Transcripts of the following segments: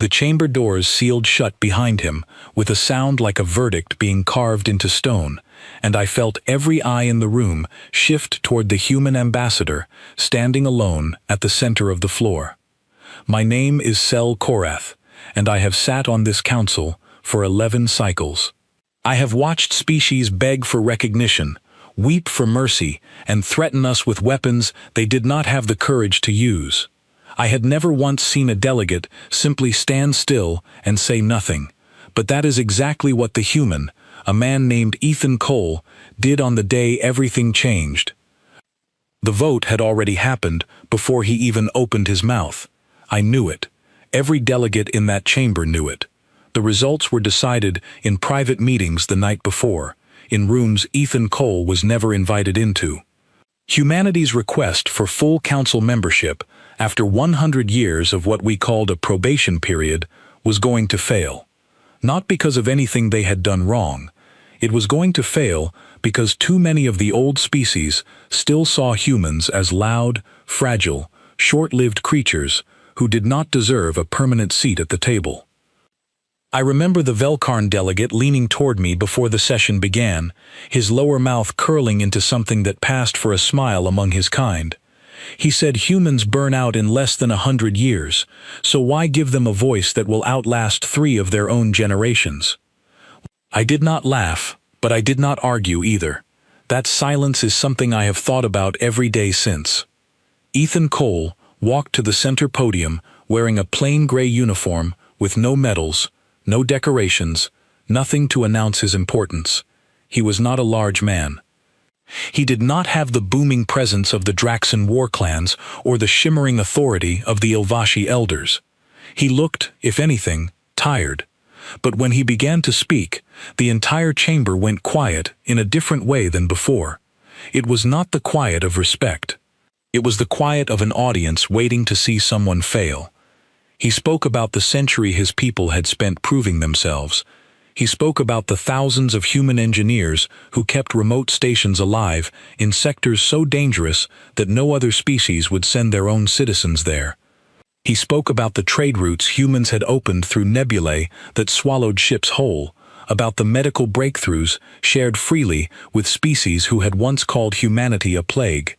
The chamber doors sealed shut behind him, with a sound like a verdict being carved into stone, and I felt every eye in the room shift toward the human ambassador, standing alone at the center of the floor. My name is Sel Korath, and I have sat on this council for 11 cycles. I have watched species beg for recognition, weep for mercy, and threaten us with weapons they did not have the courage to use. I had never once seen a delegate simply stand still and say nothing, but that is exactly what the human, a man named Ethan Cole, did on the day everything changed. The vote had already happened before he even opened his mouth. I knew it. Every delegate in that chamber knew it. The results were decided in private meetings the night before, in rooms Ethan Cole was never invited into. Humanity's request for full council membership, after 100 years of what we called a probation period, was going to fail. Not because of anything they had done wrong. It was going to fail because too many of the old species still saw humans as loud, fragile, short-lived creatures who did not deserve a permanent seat at the table. I remember the Velkarn delegate leaning toward me before the session began, his lower mouth curling into something that passed for a smile among his kind. He said humans burn out in less than 100 years, so why give them a voice that will outlast 3 of their own generations? I did not laugh, but I did not argue either. That silence is something I have thought about every day since. Ethan Cole walked to the center podium wearing a plain gray uniform with no medals, no decorations, nothing to announce his importance. He was not a large man. He did not have the booming presence of the Draxan war clans or the shimmering authority of the Ilvashi elders. He looked, if anything, tired. But when he began to speak, the entire chamber went quiet in a different way than before. It was not the quiet of respect. It was the quiet of an audience waiting to see someone fail. He spoke about the century his people had spent proving themselves. He spoke about the thousands of human engineers who kept remote stations alive in sectors so dangerous that no other species would send their own citizens there. He spoke about the trade routes humans had opened through nebulae that swallowed ships whole, about the medical breakthroughs shared freely with species who had once called humanity a plague.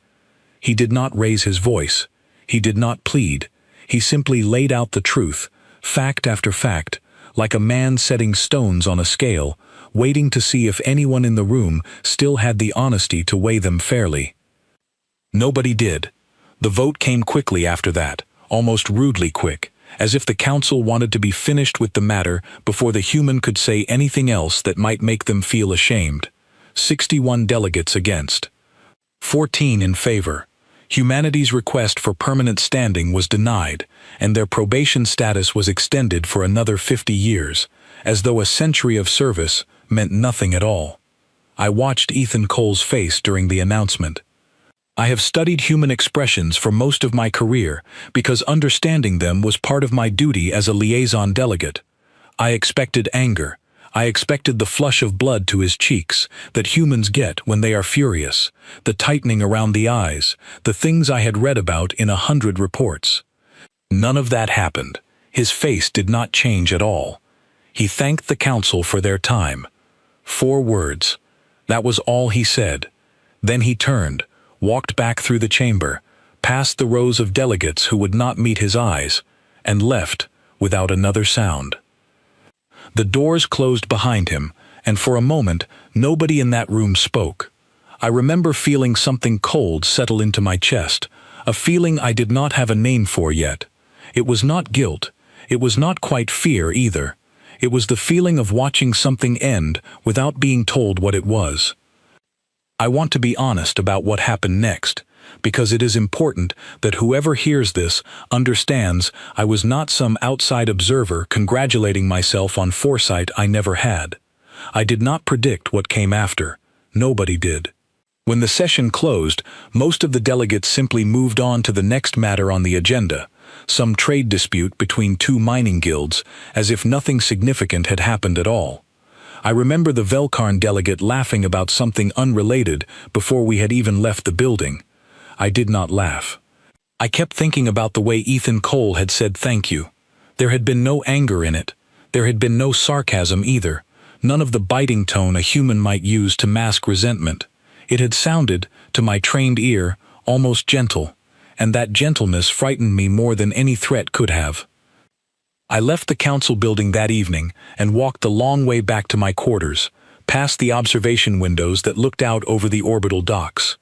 He did not raise his voice. He did not plead. He simply laid out the truth, fact after fact, like a man setting stones on a scale, waiting to see if anyone in the room still had the honesty to weigh them fairly. Nobody did. The vote came quickly after that, almost rudely quick, as if the council wanted to be finished with the matter before the human could say anything else that might make them feel ashamed. 61 delegates against. 14 in favor. Humanity's request for permanent standing was denied, and their probation status was extended for another 50 years, as though a century of service meant nothing at all. I watched Ethan Cole's face during the announcement. I have studied human expressions for most of my career because understanding them was part of my duty as a liaison delegate. I expected anger. I expected the flush of blood to his cheeks that humans get when they are furious, the tightening around the eyes, the things I had read about in 100 reports. None of that happened. His face did not change at all. He thanked the council for their time. 4 words. That was all he said. Then he turned, walked back through the chamber, past the rows of delegates who would not meet his eyes, and left without another sound. The doors closed behind him, and for a moment, nobody in that room spoke. I remember feeling something cold settle into my chest, a feeling I did not have a name for yet. It was not guilt. It was not quite fear either. It was the feeling of watching something end without being told what it was. I want to be honest about what happened next, because it is important that whoever hears this understands I was not some outside observer congratulating myself on foresight I never had. I did not predict what came after. Nobody did. When the session closed, most of the delegates simply moved on to the next matter on the agenda, some trade dispute between 2 mining guilds, as if nothing significant had happened at all. I remember the Velkarn delegate laughing about something unrelated before we had even left the building. I did not laugh. I kept thinking about the way Ethan Cole had said thank you. There had been no anger in it. There had been no sarcasm either, none of the biting tone a human might use to mask resentment. It had sounded, to my trained ear, almost gentle, and that gentleness frightened me more than any threat could have. I left the council building that evening and walked the long way back to my quarters, past the observation windows that looked out over the orbital docks.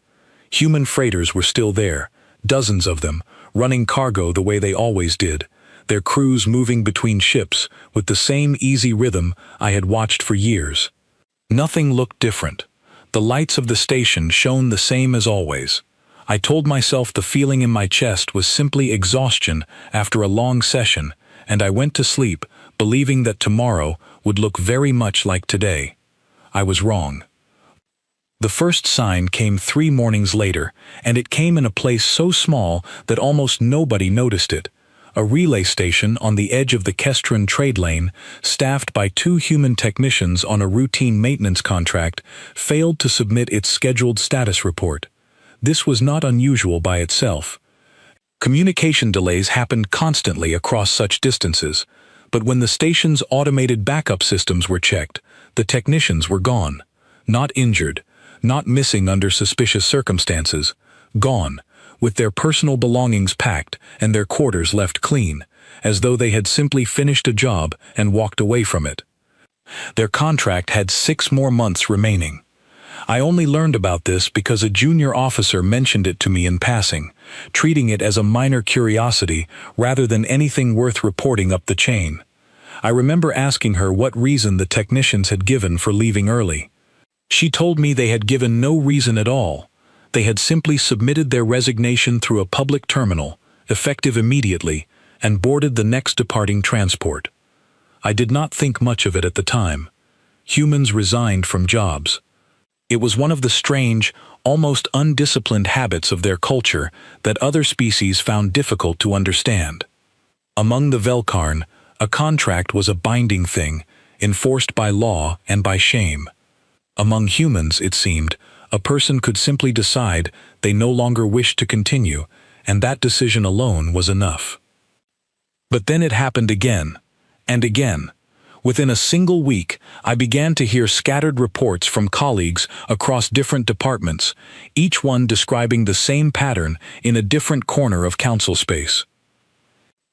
Human freighters were still there, dozens of them, running cargo the way they always did, their crews moving between ships with the same easy rhythm I had watched for years. Nothing looked different. The lights of the station shone the same as always. I told myself the feeling in my chest was simply exhaustion after a long session, and I went to sleep, believing that tomorrow would look very much like today. I was wrong. The first sign came 3 mornings later, and it came in a place so small that almost nobody noticed it. A relay station on the edge of the Kestron trade lane, staffed by 2 human technicians on a routine maintenance contract, failed to submit its scheduled status report. This was not unusual by itself. Communication delays happened constantly across such distances, but when the station's automated backup systems were checked, the technicians were gone. Not injured, not missing under suspicious circumstances. Gone, with their personal belongings packed and their quarters left clean, as though they had simply finished a job and walked away from it. Their contract had 6 more months remaining. I only learned about this because a junior officer mentioned it to me in passing, treating it as a minor curiosity rather than anything worth reporting up the chain. I remember asking her what reason the technicians had given for leaving early. She told me they had given no reason at all. They had simply submitted their resignation through a public terminal, effective immediately, and boarded the next departing transport. I did not think much of it at the time. Humans resigned from jobs. It was one of the strange, almost undisciplined habits of their culture that other species found difficult to understand. Among the Velkarn, a contract was a binding thing, enforced by law and by shame. Among humans, it seemed, a person could simply decide they no longer wished to continue, and that decision alone was enough. But then it happened again, and again. Within a single week, I began to hear scattered reports from colleagues across different departments, each one describing the same pattern in a different corner of council space.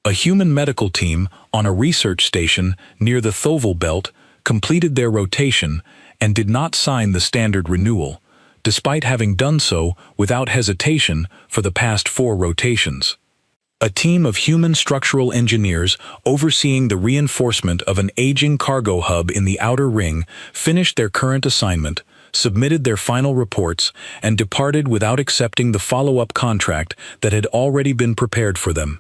A human medical team on a research station near the Thoval Belt completed their rotation and did not sign the standard renewal, despite having done so without hesitation for the past 4 rotations. A team of human structural engineers overseeing the reinforcement of an aging cargo hub in the Outer Ring finished their current assignment, submitted their final reports, and departed without accepting the follow-up contract that had already been prepared for them.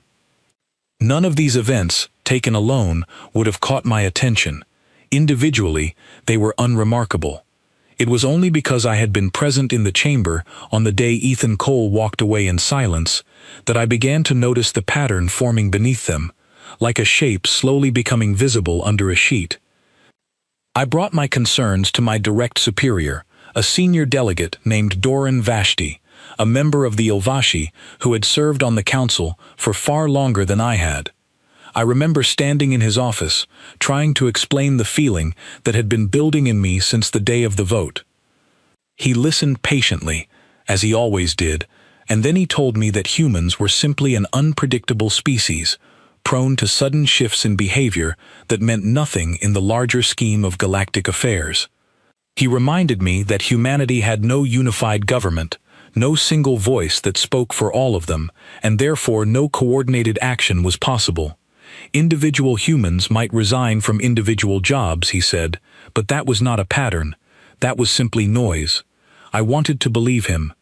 None of these events, taken alone, would have caught my attention. Individually, they were unremarkable. It was only because I had been present in the chamber on the day Ethan Cole walked away in silence that I began to notice the pattern forming beneath them, like a shape slowly becoming visible under a sheet. I brought my concerns to my direct superior, a senior delegate named Doran Vashti, a member of the Ilvashi who had served on the council for far longer than I had. I remember standing in his office, trying to explain the feeling that had been building in me since the day of the vote. He listened patiently, as he always did, and then he told me that humans were simply an unpredictable species, prone to sudden shifts in behavior that meant nothing in the larger scheme of galactic affairs. He reminded me that humanity had no unified government, no single voice that spoke for all of them, and therefore no coordinated action was possible. Individual humans might resign from individual jobs, he said, but that was not a pattern. That was simply noise. I wanted to believe him.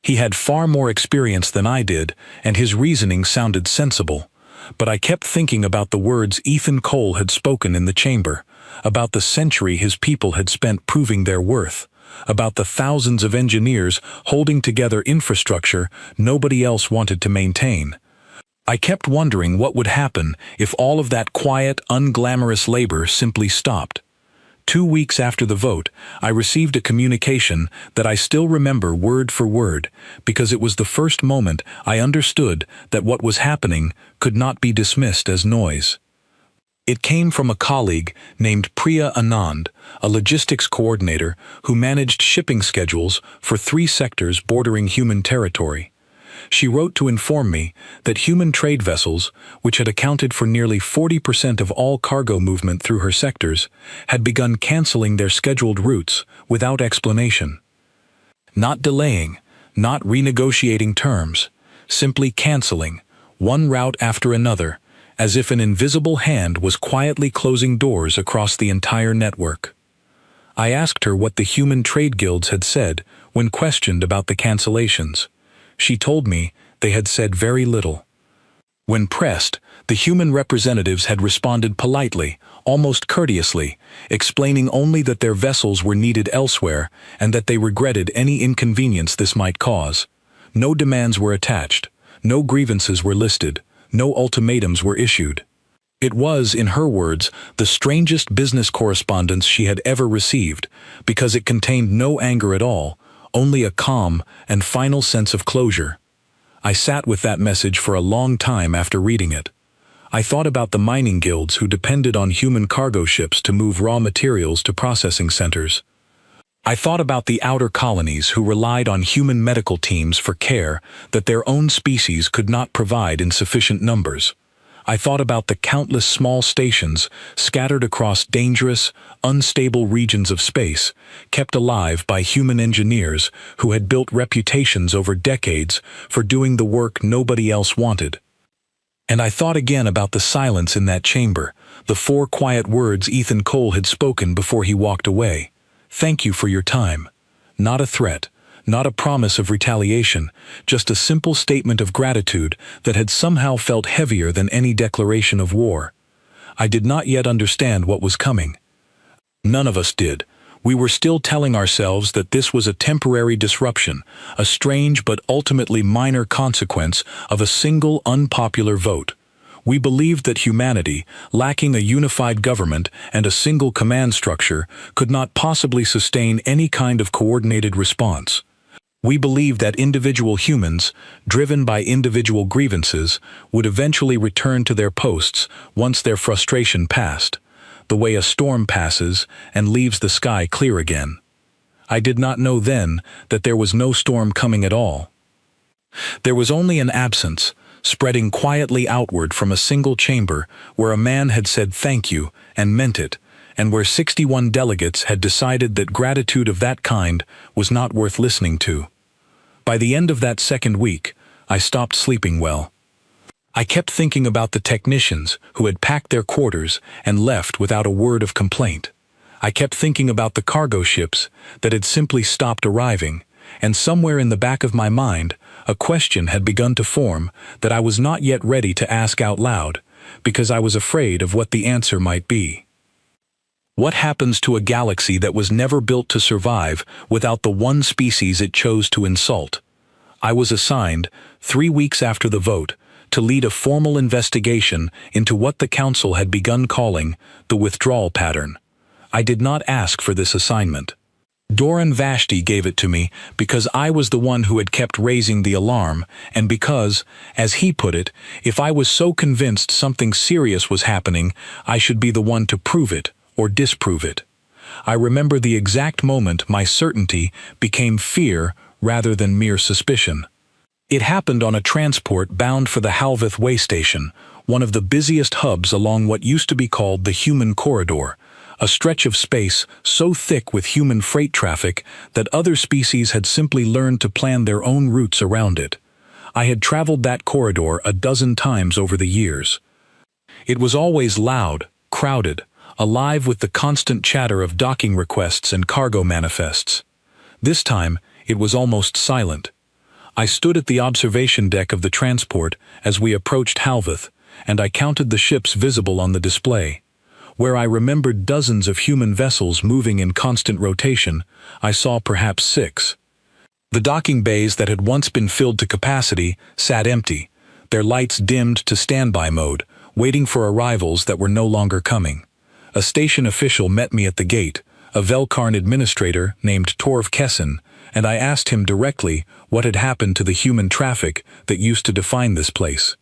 He had far more experience than I did, and his reasoning sounded sensible. But I kept thinking about the words Ethan Cole had spoken in the chamber, about the century his people had spent proving their worth, about the thousands of engineers holding together infrastructure nobody else wanted to maintain. I kept wondering what would happen if all of that quiet, unglamorous labor simply stopped. 2 weeks after the vote, I received a communication that I still remember word for word, because it was the first moment I understood that what was happening could not be dismissed as noise. It came from a colleague named Priya Anand, a logistics coordinator who managed shipping schedules for 3 sectors bordering human territory. She wrote to inform me that human trade vessels, which had accounted for nearly 40% of all cargo movement through her sectors, had begun canceling their scheduled routes without explanation. Not delaying, not renegotiating terms, simply canceling, one route after another, as if an invisible hand was quietly closing doors across the entire network. I asked her what the human trade guilds had said when questioned about the cancellations. She told me they had said very little. When pressed, the human representatives had responded politely, almost courteously, explaining only that their vessels were needed elsewhere and that they regretted any inconvenience this might cause. No demands were attached, no grievances were listed, no ultimatums were issued. It was, in her words, the strangest business correspondence she had ever received, because it contained no anger at all, only a calm and final sense of closure. I sat with that message for a long time after reading it. I thought about the mining guilds who depended on human cargo ships to move raw materials to processing centers. I thought about the outer colonies who relied on human medical teams for care that their own species could not provide in sufficient numbers. I thought about the countless small stations scattered across dangerous, unstable regions of space, kept alive by human engineers who had built reputations over decades for doing the work nobody else wanted. And I thought again about the silence in that chamber, the 4 quiet words Ethan Cole had spoken before he walked away. "Thank you for your time." Not a threat, not a promise of retaliation, just a simple statement of gratitude that had somehow felt heavier than any declaration of war. I did not yet understand what was coming. None of us did. We were still telling ourselves that this was a temporary disruption, a strange but ultimately minor consequence of a single unpopular vote. We believed that humanity, lacking a unified government and a single command structure, could not possibly sustain any kind of coordinated response. We believed that individual humans, driven by individual grievances, would eventually return to their posts once their frustration passed, the way a storm passes and leaves the sky clear again. I did not know then that there was no storm coming at all. There was only an absence, spreading quietly outward from a single chamber where a man had said thank you and meant it, and where 61 delegates had decided that gratitude of that kind was not worth listening to. By the end of that second week, I stopped sleeping well. I kept thinking about the technicians who had packed their quarters and left without a word of complaint. I kept thinking about the cargo ships that had simply stopped arriving, and somewhere in the back of my mind, a question had begun to form that I was not yet ready to ask out loud, because I was afraid of what the answer might be. What happens to a galaxy that was never built to survive without the one species it chose to insult? I was assigned, 3 weeks after the vote, to lead a formal investigation into what the Council had begun calling the withdrawal pattern. I did not ask for this assignment. Doran Vashti gave it to me because I was the one who had kept raising the alarm, and because, as he put it, if I was so convinced something serious was happening, I should be the one to prove it or disprove it. I remember the exact moment my certainty became fear rather than mere suspicion. It happened on a transport bound for the Halveth way station, one of the busiest hubs along what used to be called the Human Corridor, a stretch of space so thick with human freight traffic that other species had simply learned to plan their own routes around it. I had traveled that corridor a dozen times over the years. It was always loud, crowded, alive with the constant chatter of docking requests and cargo manifests. This time, it was almost silent. I stood at the observation deck of the transport as we approached Halveth, and I counted the ships visible on the display. Where I remembered dozens of human vessels moving in constant rotation, I saw perhaps 6. The docking bays that had once been filled to capacity sat empty, their lights dimmed to standby mode, waiting for arrivals that were no longer coming. A station official met me at the gate, a Velkarn administrator named Torv Kessin, and I asked him directly what had happened to the human traffic that used to define this place.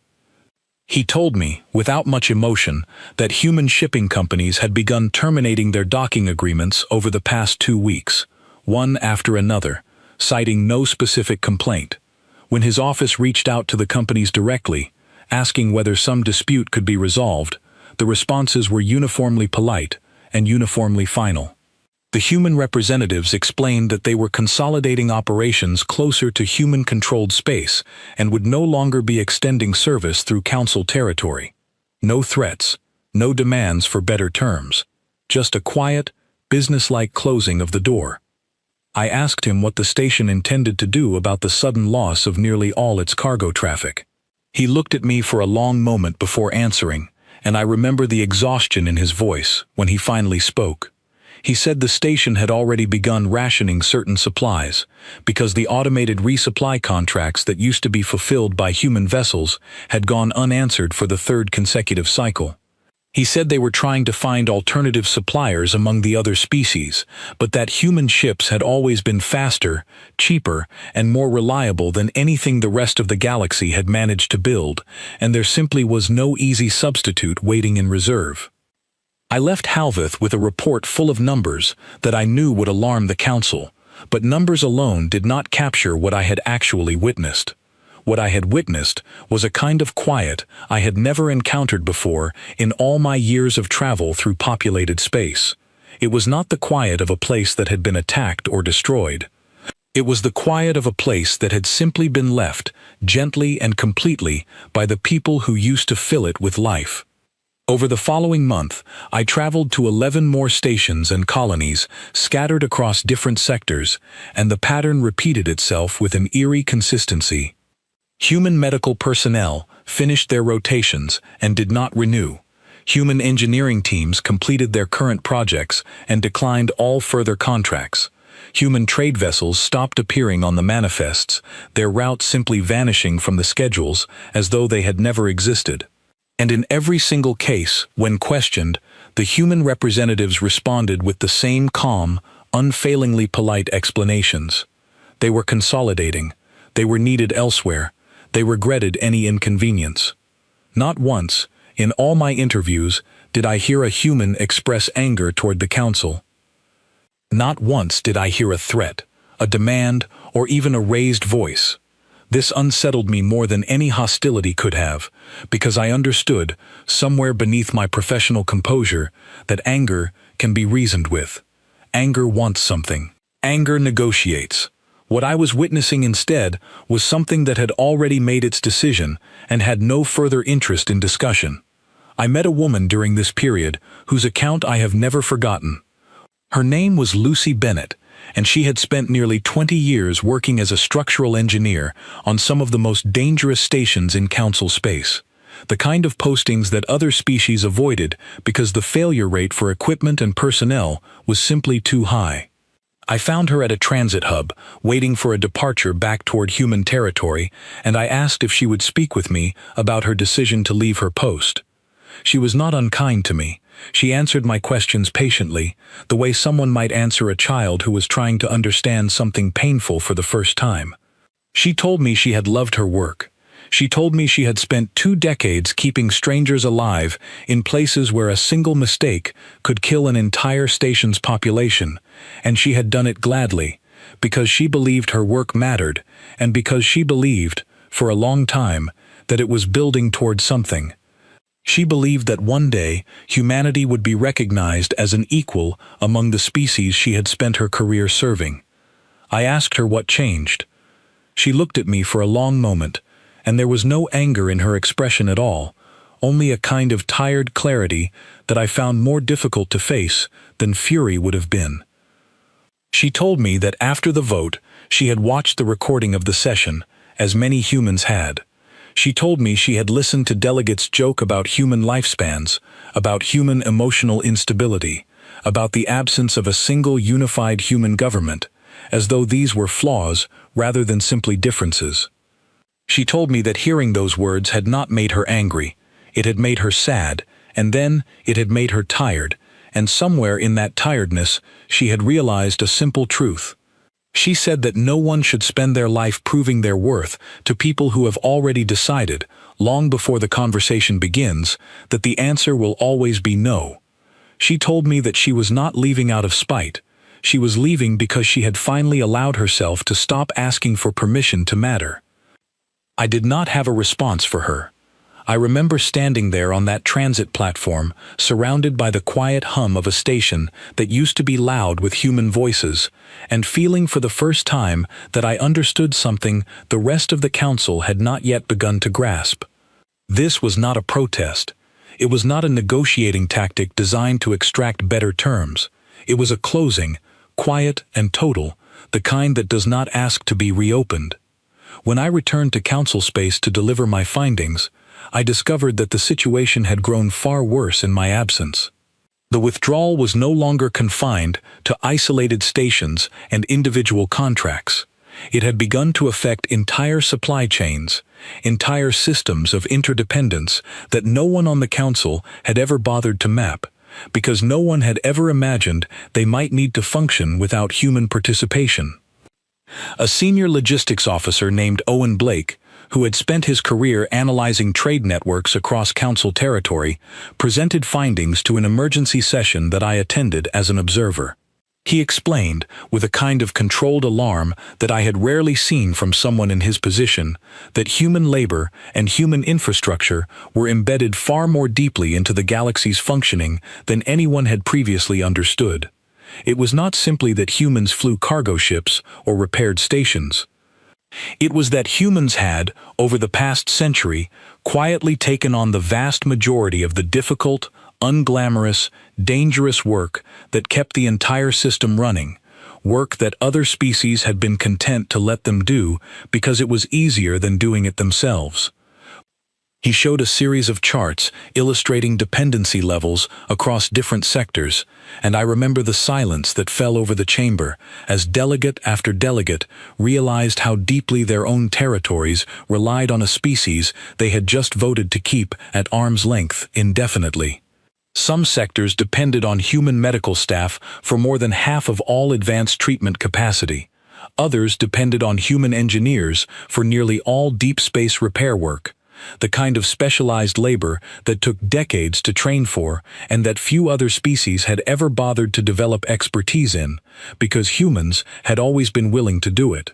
He told me, without much emotion, that human shipping companies had begun terminating their docking agreements over the past 2 weeks, one after another, citing no specific complaint. When his office reached out to the companies directly, asking whether some dispute could be resolved, the responses were uniformly polite and uniformly final. The human representatives explained that they were consolidating operations closer to human-controlled space and would no longer be extending service through council territory. No threats, no demands for better terms, just a quiet, businesslike closing of the door. I asked him what the station intended to do about the sudden loss of nearly all its cargo traffic. He looked at me for a long moment before answering, and I remember the exhaustion in his voice when he finally spoke. He said the station had already begun rationing certain supplies, because the automated resupply contracts that used to be fulfilled by human vessels had gone unanswered for the 3rd consecutive cycle. He said they were trying to find alternative suppliers among the other species, but that human ships had always been faster, cheaper, and more reliable than anything the rest of the galaxy had managed to build, and there simply was no easy substitute waiting in reserve. I left Halveth with a report full of numbers that I knew would alarm the council, but numbers alone did not capture what I had actually witnessed. What I had witnessed was a kind of quiet I had never encountered before in all my years of travel through populated space. It was not the quiet of a place that had been attacked or destroyed. It was the quiet of a place that had simply been left, gently and completely, by the people who used to fill it with life. Over the following month, I traveled to 11 more stations and colonies scattered across different sectors, and the pattern repeated itself with an eerie consistency. Human medical personnel finished their rotations and did not renew. Human engineering teams completed their current projects and declined all further contracts. Human trade vessels stopped appearing on the manifests, their routes simply vanishing from the schedules as though they had never existed. And in every single case, when questioned, the human representatives responded with the same calm, unfailingly polite explanations. They were consolidating. They were needed elsewhere. They regretted any inconvenience. Not once, in all my interviews, did I hear a human express anger toward the council. Not once did I hear a threat, a demand, or even a raised voice. This unsettled me more than any hostility could have, because I understood, somewhere beneath my professional composure, that anger can be reasoned with. Anger wants something. Anger negotiates. What I was witnessing instead was something that had already made its decision and had no further interest in discussion. I met a woman during this period whose account I have never forgotten. Her name was Lucy Bennett, and she had spent nearly 20 years working as a structural engineer on some of the most dangerous stations in council space, the kind of postings that other species avoided because the failure rate for equipment and personnel was simply too high. I found her at a transit hub, waiting for a departure back toward human territory, and I asked if she would speak with me about her decision to leave her post. She was not unkind to me. She answered my questions patiently, the way someone might answer a child who was trying to understand something painful for the first time. She told me she had loved her work. She told me she had spent 2 decades keeping strangers alive in places where a single mistake could kill an entire station's population, and she had done it gladly, because she believed her work mattered, and because she believed, for a long time, that it was building toward something. She believed that one day humanity would be recognized as an equal among the species she had spent her career serving. I asked her what changed. She looked at me for a long moment, and there was no anger in her expression at all, only a kind of tired clarity that I found more difficult to face than fury would have been. She told me that after the vote, she had watched the recording of the session, as many humans had. She told me she had listened to delegates joke about human lifespans, about human emotional instability, about the absence of a single unified human government, as though these were flaws rather than simply differences. She told me that hearing those words had not made her angry, it had made her sad, and then it had made her tired, and somewhere in that tiredness she had realized a simple truth. She said that no one should spend their life proving their worth to people who have already decided, long before the conversation begins, that the answer will always be no. She told me that she was not leaving out of spite. She was leaving because she had finally allowed herself to stop asking for permission to matter. I did not have a response for her. I remember standing there on that transit platform, surrounded by the quiet hum of a station that used to be loud with human voices, and feeling for the first time that I understood something the rest of the council had not yet begun to grasp. This was not a protest. It was not a negotiating tactic designed to extract better terms. It was a closing, quiet and total, the kind that does not ask to be reopened. When I returned to council space to deliver my findings, I discovered that the situation had grown far worse in my absence. The withdrawal was no longer confined to isolated stations and individual contracts. It had begun to affect entire supply chains, entire systems of interdependence that no one on the council had ever bothered to map, because no one had ever imagined they might need to function without human participation. A senior logistics officer named Owen Blake, who had spent his career analyzing trade networks across council territory, presented findings to an emergency session that I attended as an observer. He explained, with a kind of controlled alarm that I had rarely seen from someone in his position, that human labor and human infrastructure were embedded far more deeply into the galaxy's functioning than anyone had previously understood. It was not simply that humans flew cargo ships or repaired stations. It was that humans had, over the past century, quietly taken on the vast majority of the difficult, unglamorous, dangerous work that kept the entire system running, work that other species had been content to let them do because it was easier than doing it themselves. He showed a series of charts illustrating dependency levels across different sectors, and I remember the silence that fell over the chamber as delegate after delegate realized how deeply their own territories relied on a species they had just voted to keep at arm's length indefinitely. Some sectors depended on human medical staff for more than half of all advanced treatment capacity. Others depended on human engineers for nearly all deep space repair work, the kind of specialized labor that took decades to train for and that few other species had ever bothered to develop expertise in, because humans had always been willing to do it.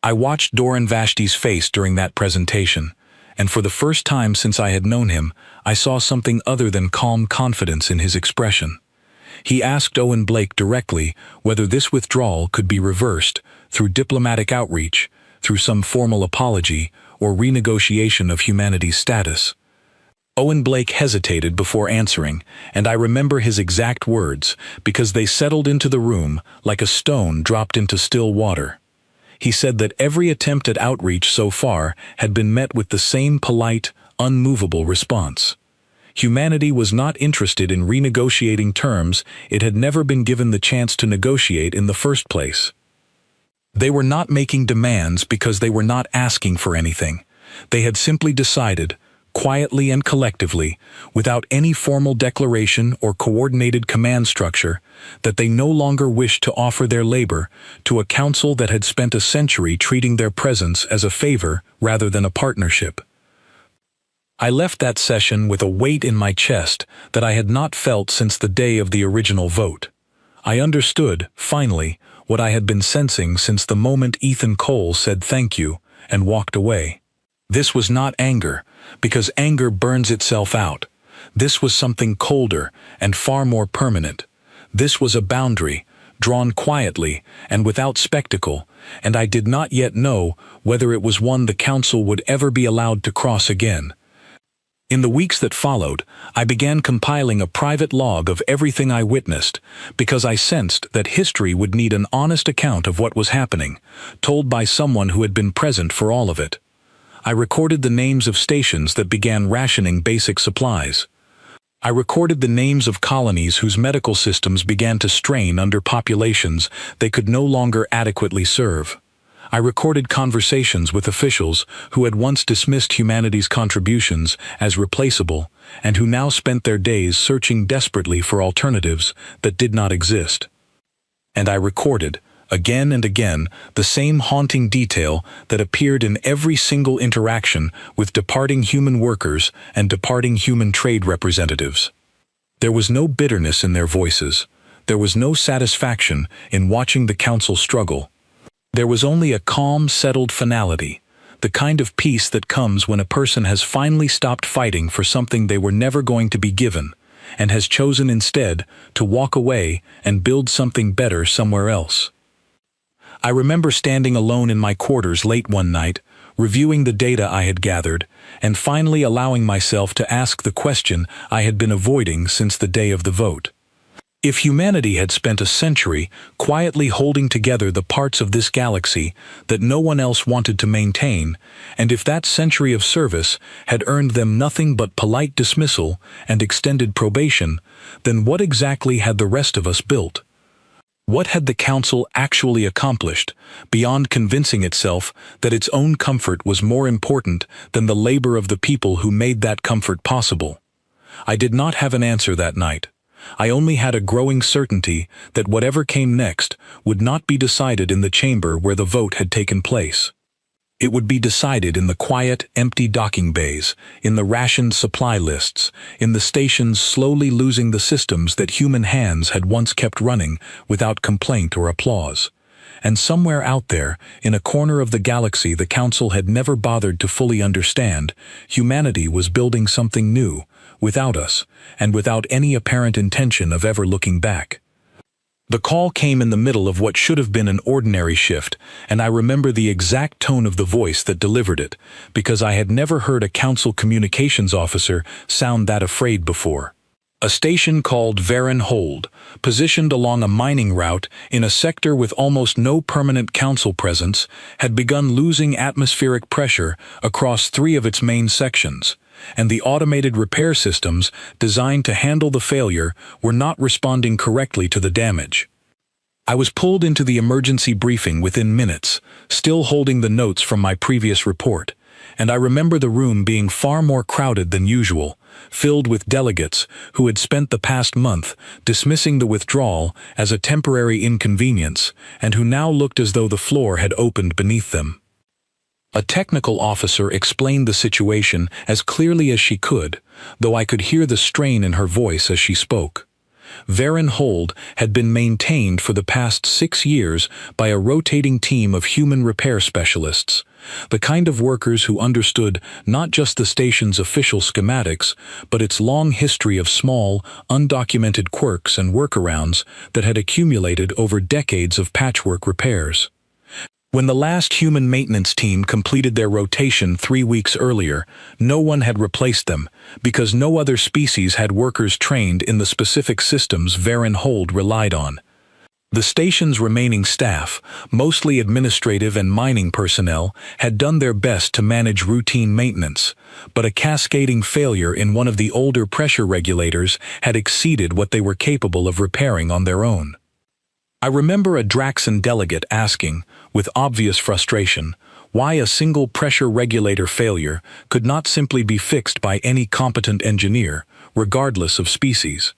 I watched Doran Vashti's face during that presentation, and for the first time since I had known him, I saw something other than calm confidence in his expression. He asked Owen Blake directly whether this withdrawal could be reversed through diplomatic outreach, through some formal apology, or renegotiation of humanity's status. Owen Blake hesitated before answering, and I remember his exact words because they settled into the room like a stone dropped into still water. He said that every attempt at outreach so far had been met with the same polite, unmovable response. Humanity was not interested in renegotiating terms it had never been given the chance to negotiate in the first place. They were not making demands because they were not asking for anything. They had simply decided, quietly and collectively, without any formal declaration or coordinated command structure, that they no longer wished to offer their labor to a council that had spent a century treating their presence as a favor rather than a partnership. I left that session with a weight in my chest that I had not felt since the day of the original vote. I understood, finally, what I had been sensing since the moment Ethan Cole said thank you and walked away. This was not anger, because anger burns itself out. This was something colder and far more permanent. This was a boundary, drawn quietly and without spectacle, and I did not yet know whether it was one the council would ever be allowed to cross again. In the weeks that followed, I began compiling a private log of everything I witnessed, because I sensed that history would need an honest account of what was happening, told by someone who had been present for all of it. I recorded the names of stations that began rationing basic supplies. I recorded the names of colonies whose medical systems began to strain under populations they could no longer adequately serve. I recorded conversations with officials who had once dismissed humanity's contributions as replaceable and who now spent their days searching desperately for alternatives that did not exist. And I recorded, Again and again, the same haunting detail that appeared in every single interaction with departing human workers and departing human trade representatives. There was no bitterness in their voices. There was no satisfaction in watching the council struggle. There was only a calm, settled finality, the kind of peace that comes when a person has finally stopped fighting for something they were never going to be given, and has chosen instead to walk away and build something better somewhere else. I remember standing alone in my quarters late one night, reviewing the data I had gathered, and finally allowing myself to ask the question I had been avoiding since the day of the vote. If humanity had spent a century quietly holding together the parts of this galaxy that no one else wanted to maintain, and if that century of service had earned them nothing but polite dismissal and extended probation, then what exactly had the rest of us built? What had the Council actually accomplished, beyond convincing itself that its own comfort was more important than the labor of the people who made that comfort possible? I did not have an answer that night. I only had a growing certainty that whatever came next would not be decided in the chamber where the vote had taken place. It would be decided in the quiet, empty docking bays, in the rationed supply lists, in the stations slowly losing the systems that human hands had once kept running without complaint or applause. And somewhere out there, in a corner of the galaxy the Council had never bothered to fully understand, humanity was building something new, without us, and without any apparent intention of ever looking back. The call came in the middle of what should have been an ordinary shift, and I remember the exact tone of the voice that delivered it, because I had never heard a council communications officer sound that afraid before. A station called Varen Hold, positioned along a mining route in a sector with almost no permanent council presence, had begun losing atmospheric pressure across 3 of its main sections, and the automated repair systems designed to handle the failure were not responding correctly to the damage. I was pulled into the emergency briefing within minutes, still holding the notes from my previous report, and I remember the room being far more crowded than usual, filled with delegates who had spent the past month dismissing the withdrawal as a temporary inconvenience and who now looked as though the floor had opened beneath them. A technical officer explained the situation as clearly as she could, though I could hear the strain in her voice as she spoke. Varen Hold had been maintained for the past 6 years by a rotating team of human repair specialists, the kind of workers who understood not just the station's official schematics, but its long history of small, undocumented quirks and workarounds that had accumulated over decades of patchwork repairs. When the last human maintenance team completed their rotation 3 weeks earlier, no one had replaced them, because no other species had workers trained in the specific systems Varen Hold relied on. The station's remaining staff, mostly administrative and mining personnel, had done their best to manage routine maintenance, but a cascading failure in one of the older pressure regulators had exceeded what they were capable of repairing on their own. I remember a Draxan delegate asking, with obvious frustration, why a single pressure regulator failure could not simply be fixed by any competent engineer, regardless of species.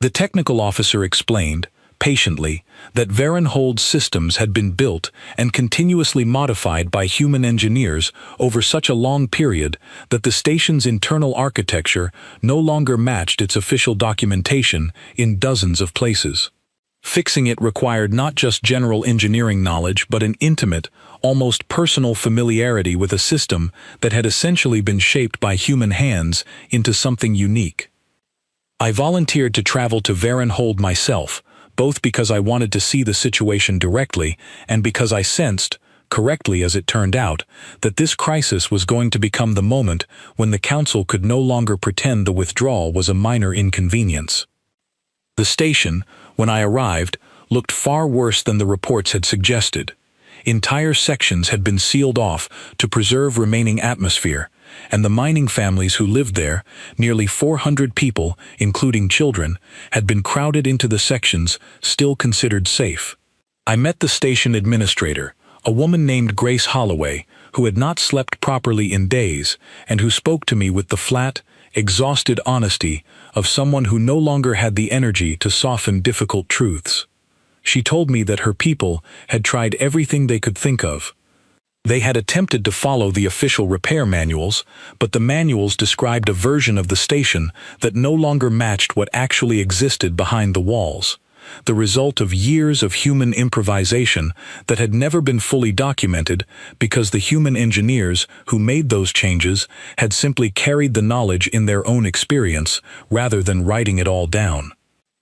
The technical officer explained, patiently, that Varen Hold's systems had been built and continuously modified by human engineers over such a long period that the station's internal architecture no longer matched its official documentation in dozens of places. Fixing it required not just general engineering knowledge but an intimate, almost personal familiarity with a system that had essentially been shaped by human hands into something unique. I volunteered to travel to Varen Hold myself, both because I wanted to see the situation directly and because I sensed, correctly as it turned out, that this crisis was going to become the moment when the Council could no longer pretend the withdrawal was a minor inconvenience. The station, when I arrived, looked far worse than the reports had suggested. Entire sections had been sealed off to preserve remaining atmosphere, and the mining families who lived there, nearly 400 people, including children, had been crowded into the sections still considered safe. I met the station administrator, a woman named Grace Holloway, who had not slept properly in days, and who spoke to me with the flat, exhausted honesty of someone who no longer had the energy to soften difficult truths. She told me that her people had tried everything they could think of. They had attempted to follow the official repair manuals, but the manuals described a version of the station that no longer matched what actually existed behind the walls, the result of years of human improvisation that had never been fully documented because the human engineers who made those changes had simply carried the knowledge in their own experience rather than writing it all down.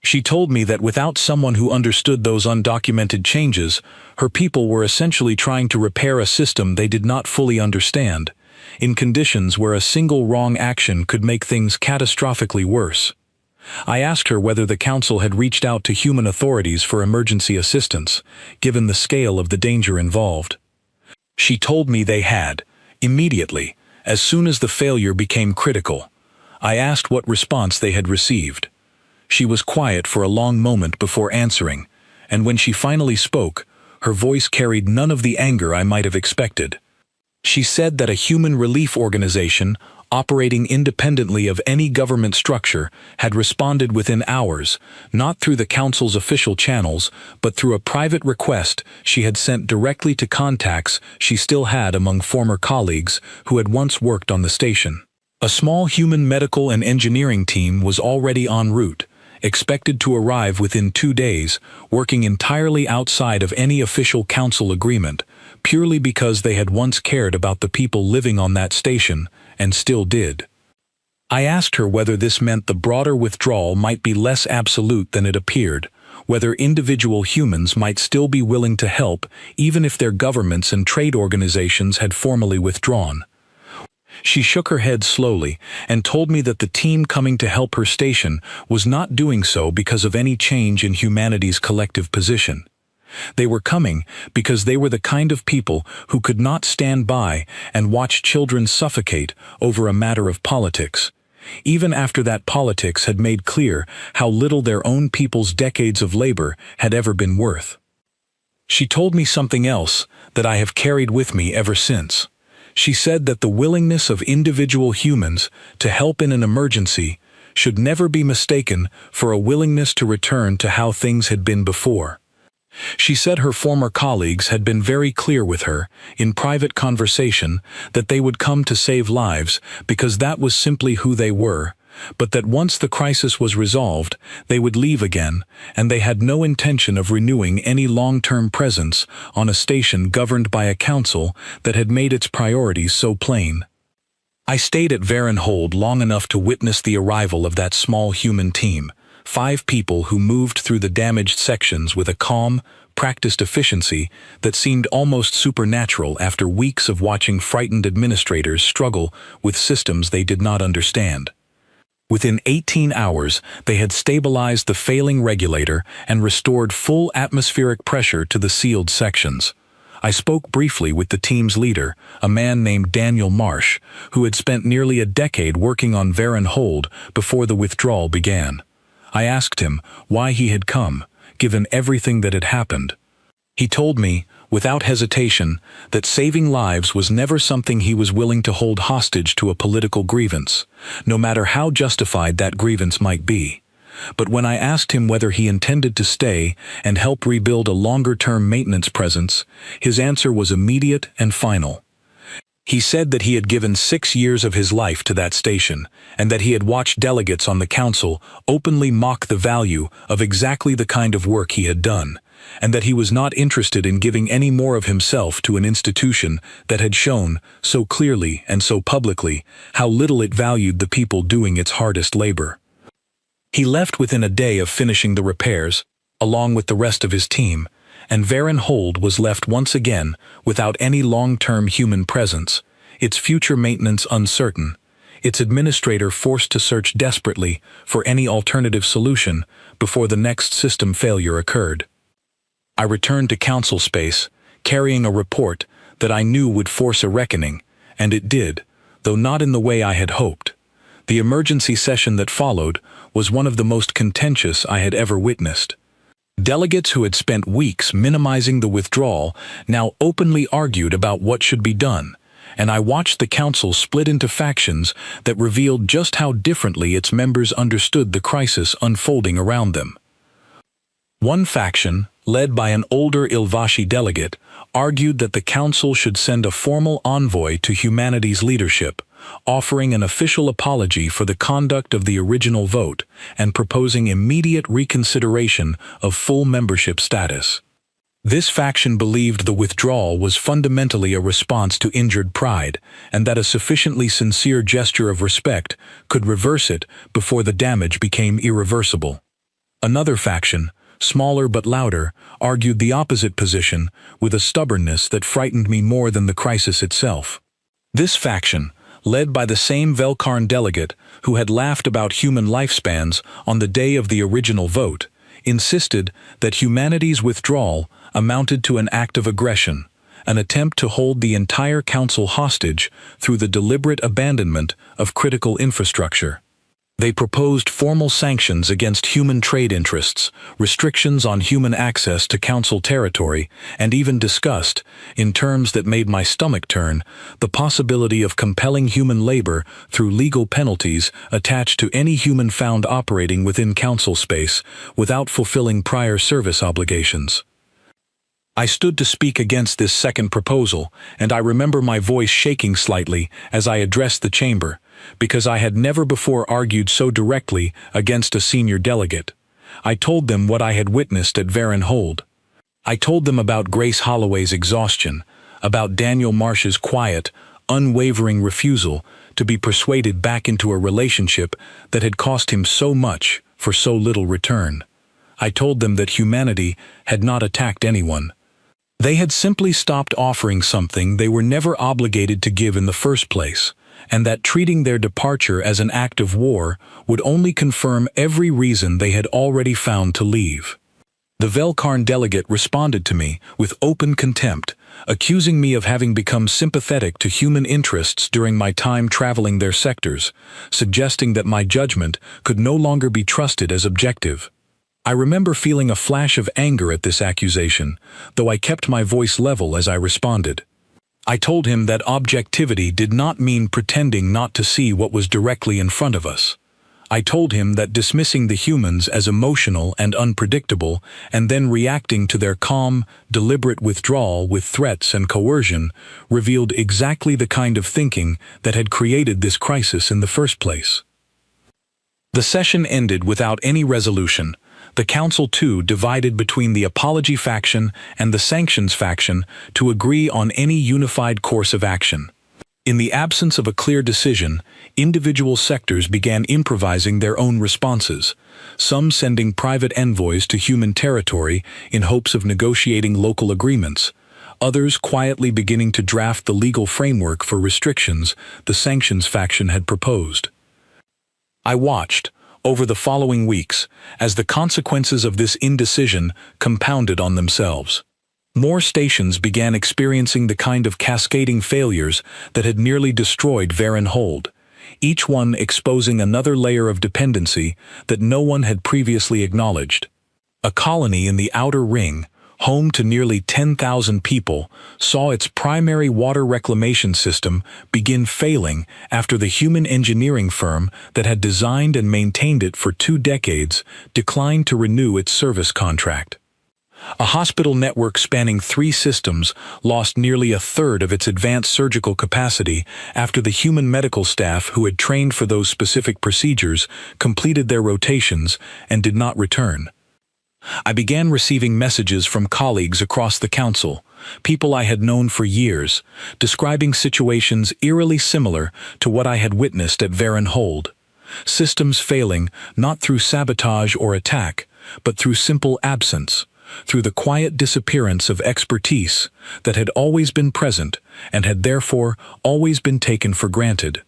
She told me that without someone who understood those undocumented changes, her people were essentially trying to repair a system they did not fully understand, in conditions where a single wrong action could make things catastrophically worse. I asked her whether the council had reached out to human authorities for emergency assistance, given the scale of the danger involved. She told me they had, immediately, as soon as the failure became critical. I asked what response they had received. She was quiet for a long moment before answering, and when she finally spoke, her voice carried none of the anger I might have expected. She said that a human relief organization, operating independently of any government structure, had responded within hours, not through the council's official channels, but through a private request she had sent directly to contacts she still had among former colleagues who had once worked on the station. A small human medical and engineering team was already en route, expected to arrive within 2 days, working entirely outside of any official council agreement, purely because they had once cared about the people living on that station, and still did. I asked her whether this meant the broader withdrawal might be less absolute than it appeared, whether individual humans might still be willing to help even if their governments and trade organizations had formally withdrawn. She shook her head slowly and told me that the team coming to help her station was not doing so because of any change in humanity's collective position. They were coming because they were the kind of people who could not stand by and watch children suffocate over a matter of politics, even after that politics had made clear how little their own people's decades of labor had ever been worth. She told me something else that I have carried with me ever since. She said that the willingness of individual humans to help in an emergency should never be mistaken for a willingness to return to how things had been before. She said her former colleagues had been very clear with her, in private conversation, that they would come to save lives because that was simply who they were, but that once the crisis was resolved, they would leave again, and they had no intention of renewing any long-term presence on a station governed by a council that had made its priorities so plain. I stayed at Varenhold long enough to witness the arrival of that small human team, 5 people who moved through the damaged sections with a calm, practiced efficiency that seemed almost supernatural after weeks of watching frightened administrators struggle with systems they did not understand. Within 18 hours, they had stabilized the failing regulator and restored full atmospheric pressure to the sealed sections. I spoke briefly with the team's leader, a man named Daniel Marsh, who had spent nearly a decade working on Varenhold before the withdrawal began. I asked him why he had come, given everything that had happened. He told me, without hesitation, that saving lives was never something he was willing to hold hostage to a political grievance, no matter how justified that grievance might be. But when I asked him whether he intended to stay and help rebuild a longer-term maintenance presence, his answer was immediate and final. He said that he had given 6 years of his life to that station, and that he had watched delegates on the council openly mock the value of exactly the kind of work he had done, and that he was not interested in giving any more of himself to an institution that had shown, so clearly and so publicly, how little it valued the people doing its hardest labor. He left within a day of finishing the repairs, along with the rest of his team, and Varenhold was left once again without any long-term human presence, its future maintenance uncertain, its administrator forced to search desperately for any alternative solution before the next system failure occurred. I returned to council space, carrying a report that I knew would force a reckoning, and it did, though not in the way I had hoped. The emergency session that followed was one of the most contentious I had ever witnessed. Delegates who had spent weeks minimizing the withdrawal now openly argued about what should be done, and I watched the council split into factions that revealed just how differently its members understood the crisis unfolding around them. One faction, led by an older Ilvashi delegate, argued that the council should send a formal envoy to humanity's leadership, offering an official apology for the conduct of the original vote and proposing immediate reconsideration of full membership status. This faction believed the withdrawal was fundamentally a response to injured pride, and that a sufficiently sincere gesture of respect could reverse it before the damage became irreversible. Another faction, smaller but louder, argued the opposite position with a stubbornness that frightened me more than the crisis itself. This faction, led by the same Velkarn delegate who had laughed about human lifespans on the day of the original vote, insisted that humanity's withdrawal amounted to an act of aggression, an attempt to hold the entire council hostage through the deliberate abandonment of critical infrastructure. They proposed formal sanctions against human trade interests, restrictions on human access to council territory, and even discussed, in terms that made my stomach turn, the possibility of compelling human labor through legal penalties attached to any human found operating within council space without fulfilling prior service obligations. I stood to speak against this second proposal, and I remember my voice shaking slightly as I addressed the chamber, because I had never before argued so directly against a senior delegate. I told them what I had witnessed at Varenhold. I told them about Grace Holloway's exhaustion, about Daniel Marsh's quiet, unwavering refusal to be persuaded back into a relationship that had cost him so much for so little return. I told them that humanity had not attacked anyone. They had simply stopped offering something they were never obligated to give in the first place, and that treating their departure as an act of war would only confirm every reason they had already found to leave. The Velkarn delegate responded to me with open contempt, accusing me of having become sympathetic to human interests during my time traveling their sectors, suggesting that my judgment could no longer be trusted as objective. I remember feeling a flash of anger at this accusation, though I kept my voice level as I responded. I told him that objectivity did not mean pretending not to see what was directly in front of us. I told him that dismissing the humans as emotional and unpredictable and then reacting to their calm, deliberate withdrawal with threats and coercion revealed exactly the kind of thinking that had created this crisis in the first place. The session ended without any resolution. The council too divided between the apology faction and the sanctions faction to agree on any unified course of action. In the absence of a clear decision, individual sectors began improvising their own responses, some sending private envoys to human territory in hopes of negotiating local agreements, others quietly beginning to draft the legal framework for restrictions the sanctions faction had proposed. I watched, over the following weeks, as the consequences of this indecision compounded on themselves. More stations began experiencing the kind of cascading failures that had nearly destroyed Varenhold, each one exposing another layer of dependency that no one had previously acknowledged. A colony in the outer ring, home to nearly 10,000 people, saw its primary water reclamation system begin failing after the human engineering firm that had designed and maintained it for 2 decades declined to renew its service contract. A hospital network spanning 3 systems lost nearly a third of its advanced surgical capacity after the human medical staff who had trained for those specific procedures completed their rotations and did not return. I began receiving messages from colleagues across the council, people I had known for years, describing situations eerily similar to what I had witnessed at Varenhold. Systems failing not through sabotage or attack, but through simple absence, through the quiet disappearance of expertise that had always been present and had therefore always been taken for granted.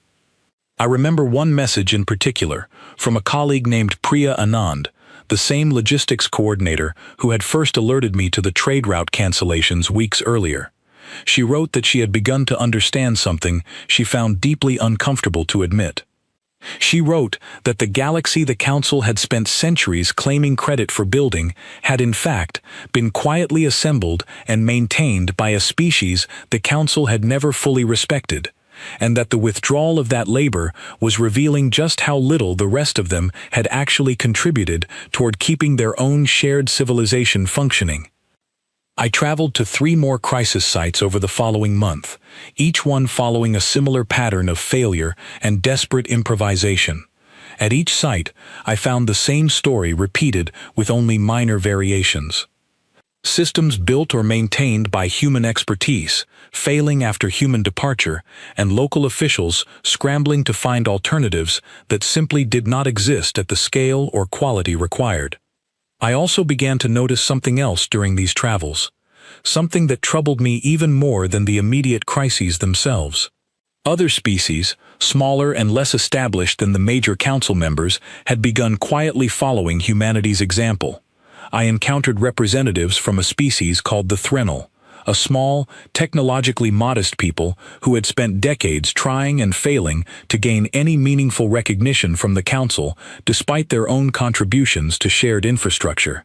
I remember one message in particular, from a colleague named Priya Anand, the same logistics coordinator who had first alerted me to the trade route cancellations weeks earlier. She wrote that she had begun to understand something she found deeply uncomfortable to admit. She wrote that the galaxy the council had spent centuries claiming credit for building had in fact been quietly assembled and maintained by a species the council had never fully respected, and that the withdrawal of that labor was revealing just how little the rest of them had actually contributed toward keeping their own shared civilization functioning. I traveled to 3 more crisis sites over the following month, each one following a similar pattern of failure and desperate improvisation. At each site, I found the same story repeated with only minor variations. Systems built or maintained by human expertise, failing after human departure, and local officials scrambling to find alternatives that simply did not exist at the scale or quality required. I also began to notice something else during these travels, something that troubled me even more than the immediate crises themselves. Other species, smaller and less established than the major council members, had begun quietly following humanity's example. I encountered representatives from a species called the Threnal, a small, technologically modest people who had spent decades trying and failing to gain any meaningful recognition from the council despite their own contributions to shared infrastructure.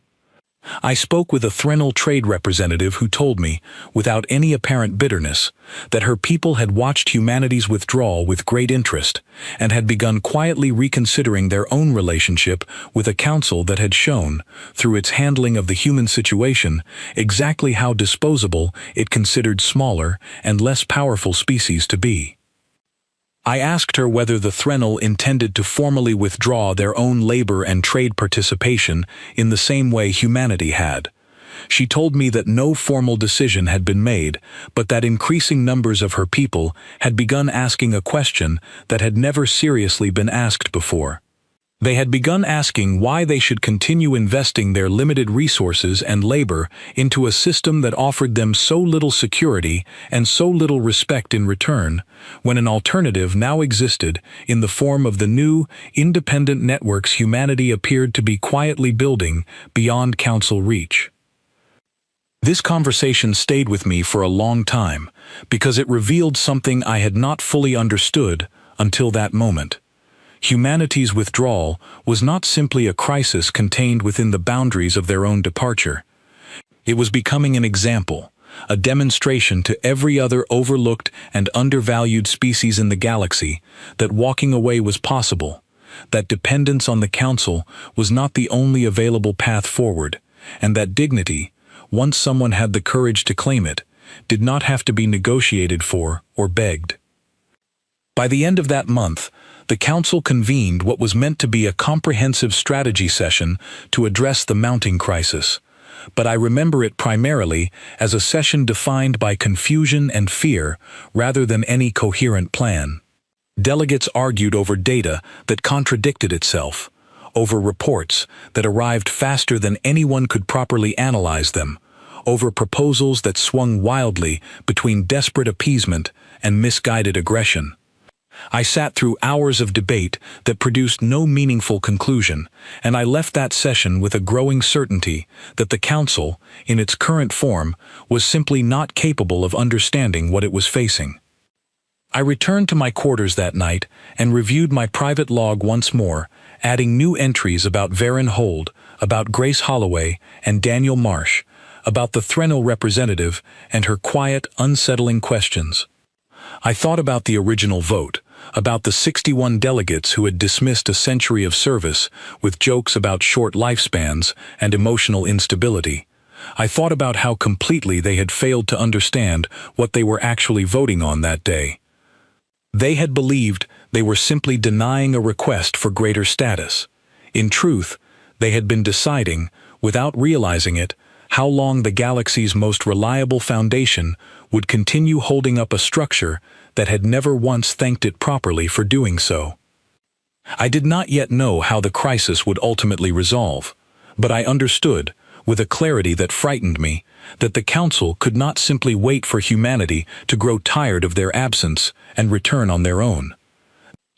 I spoke with a Threnal trade representative who told me, without any apparent bitterness, that her people had watched humanity's withdrawal with great interest and had begun quietly reconsidering their own relationship with a council that had shown, through its handling of the human situation, exactly how disposable it considered smaller and less powerful species to be. I asked her whether the Threnal intended to formally withdraw their own labor and trade participation in the same way humanity had. She told me that no formal decision had been made, but that increasing numbers of her people had begun asking a question that had never seriously been asked before. They had begun asking why they should continue investing their limited resources and labor into a system that offered them so little security and so little respect in return, when an alternative now existed in the form of the new, independent networks humanity appeared to be quietly building beyond council reach. This conversation stayed with me for a long time, because it revealed something I had not fully understood until that moment. Humanity's withdrawal was not simply a crisis contained within the boundaries of their own departure. It was becoming an example, a demonstration to every other overlooked and undervalued species in the galaxy that walking away was possible, that dependence on the Council was not the only available path forward, and that dignity, once someone had the courage to claim it, did not have to be negotiated for or begged. By the end of that month, the Council convened what was meant to be a comprehensive strategy session to address the mounting crisis, but I remember it primarily as a session defined by confusion and fear rather than any coherent plan. Delegates argued over data that contradicted itself, over reports that arrived faster than anyone could properly analyze them, over proposals that swung wildly between desperate appeasement and misguided aggression. I sat through hours of debate that produced no meaningful conclusion, and I left that session with a growing certainty that the Council, in its current form, was simply not capable of understanding what it was facing. I returned to my quarters that night and reviewed my private log once more, adding new entries about Varen Hold, about Grace Holloway and Daniel Marsh, about the Threnal representative and her quiet, unsettling questions. I thought about the original vote, about the 61 delegates who had dismissed a century of service with jokes about short lifespans and emotional instability. I thought about how completely they had failed to understand what they were actually voting on that day. They had believed they were simply denying a request for greater status. In truth, they had been deciding, without realizing it, how long the galaxy's most reliable foundation would continue holding up a structure that had never once thanked it properly for doing so. I did not yet know how the crisis would ultimately resolve, but I understood, with a clarity that frightened me, that the Council could not simply wait for humanity to grow tired of their absence and return on their own.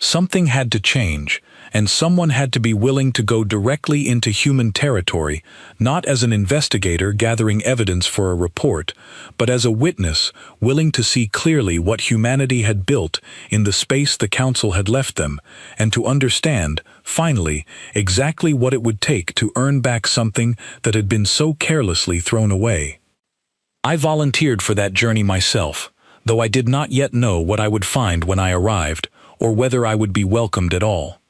Something had to change, and someone had to be willing to go directly into human territory, not as an investigator gathering evidence for a report, but as a witness willing to see clearly what humanity had built in the space the Council had left them, and to understand, finally, exactly what it would take to earn back something that had been so carelessly thrown away. I volunteered for that journey myself, though I did not yet know what I would find when I arrived, or whether I would be welcomed at all.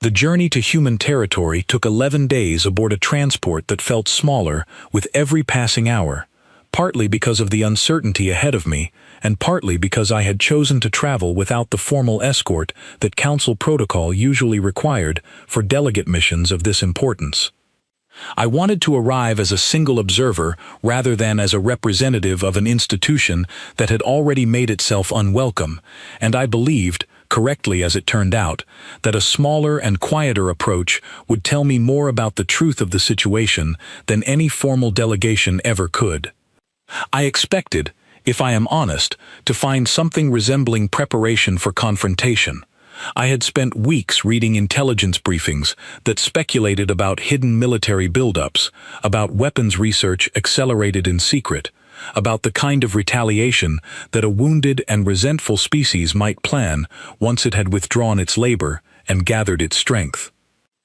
The journey to human territory took 11 days aboard a transport that felt smaller with every passing hour, partly because of the uncertainty ahead of me, and partly because I had chosen to travel without the formal escort that council protocol usually required for delegate missions of this importance. I wanted to arrive as a single observer rather than as a representative of an institution that had already made itself unwelcome, and I believed, correctly as it turned out, that a smaller and quieter approach would tell me more about the truth of the situation than any formal delegation ever could. I expected, if I am honest, to find something resembling preparation for confrontation. I had spent weeks reading intelligence briefings that speculated about hidden military buildups, about weapons research accelerated in secret, about the kind of retaliation that a wounded and resentful species might plan once it had withdrawn its labor and gathered its strength.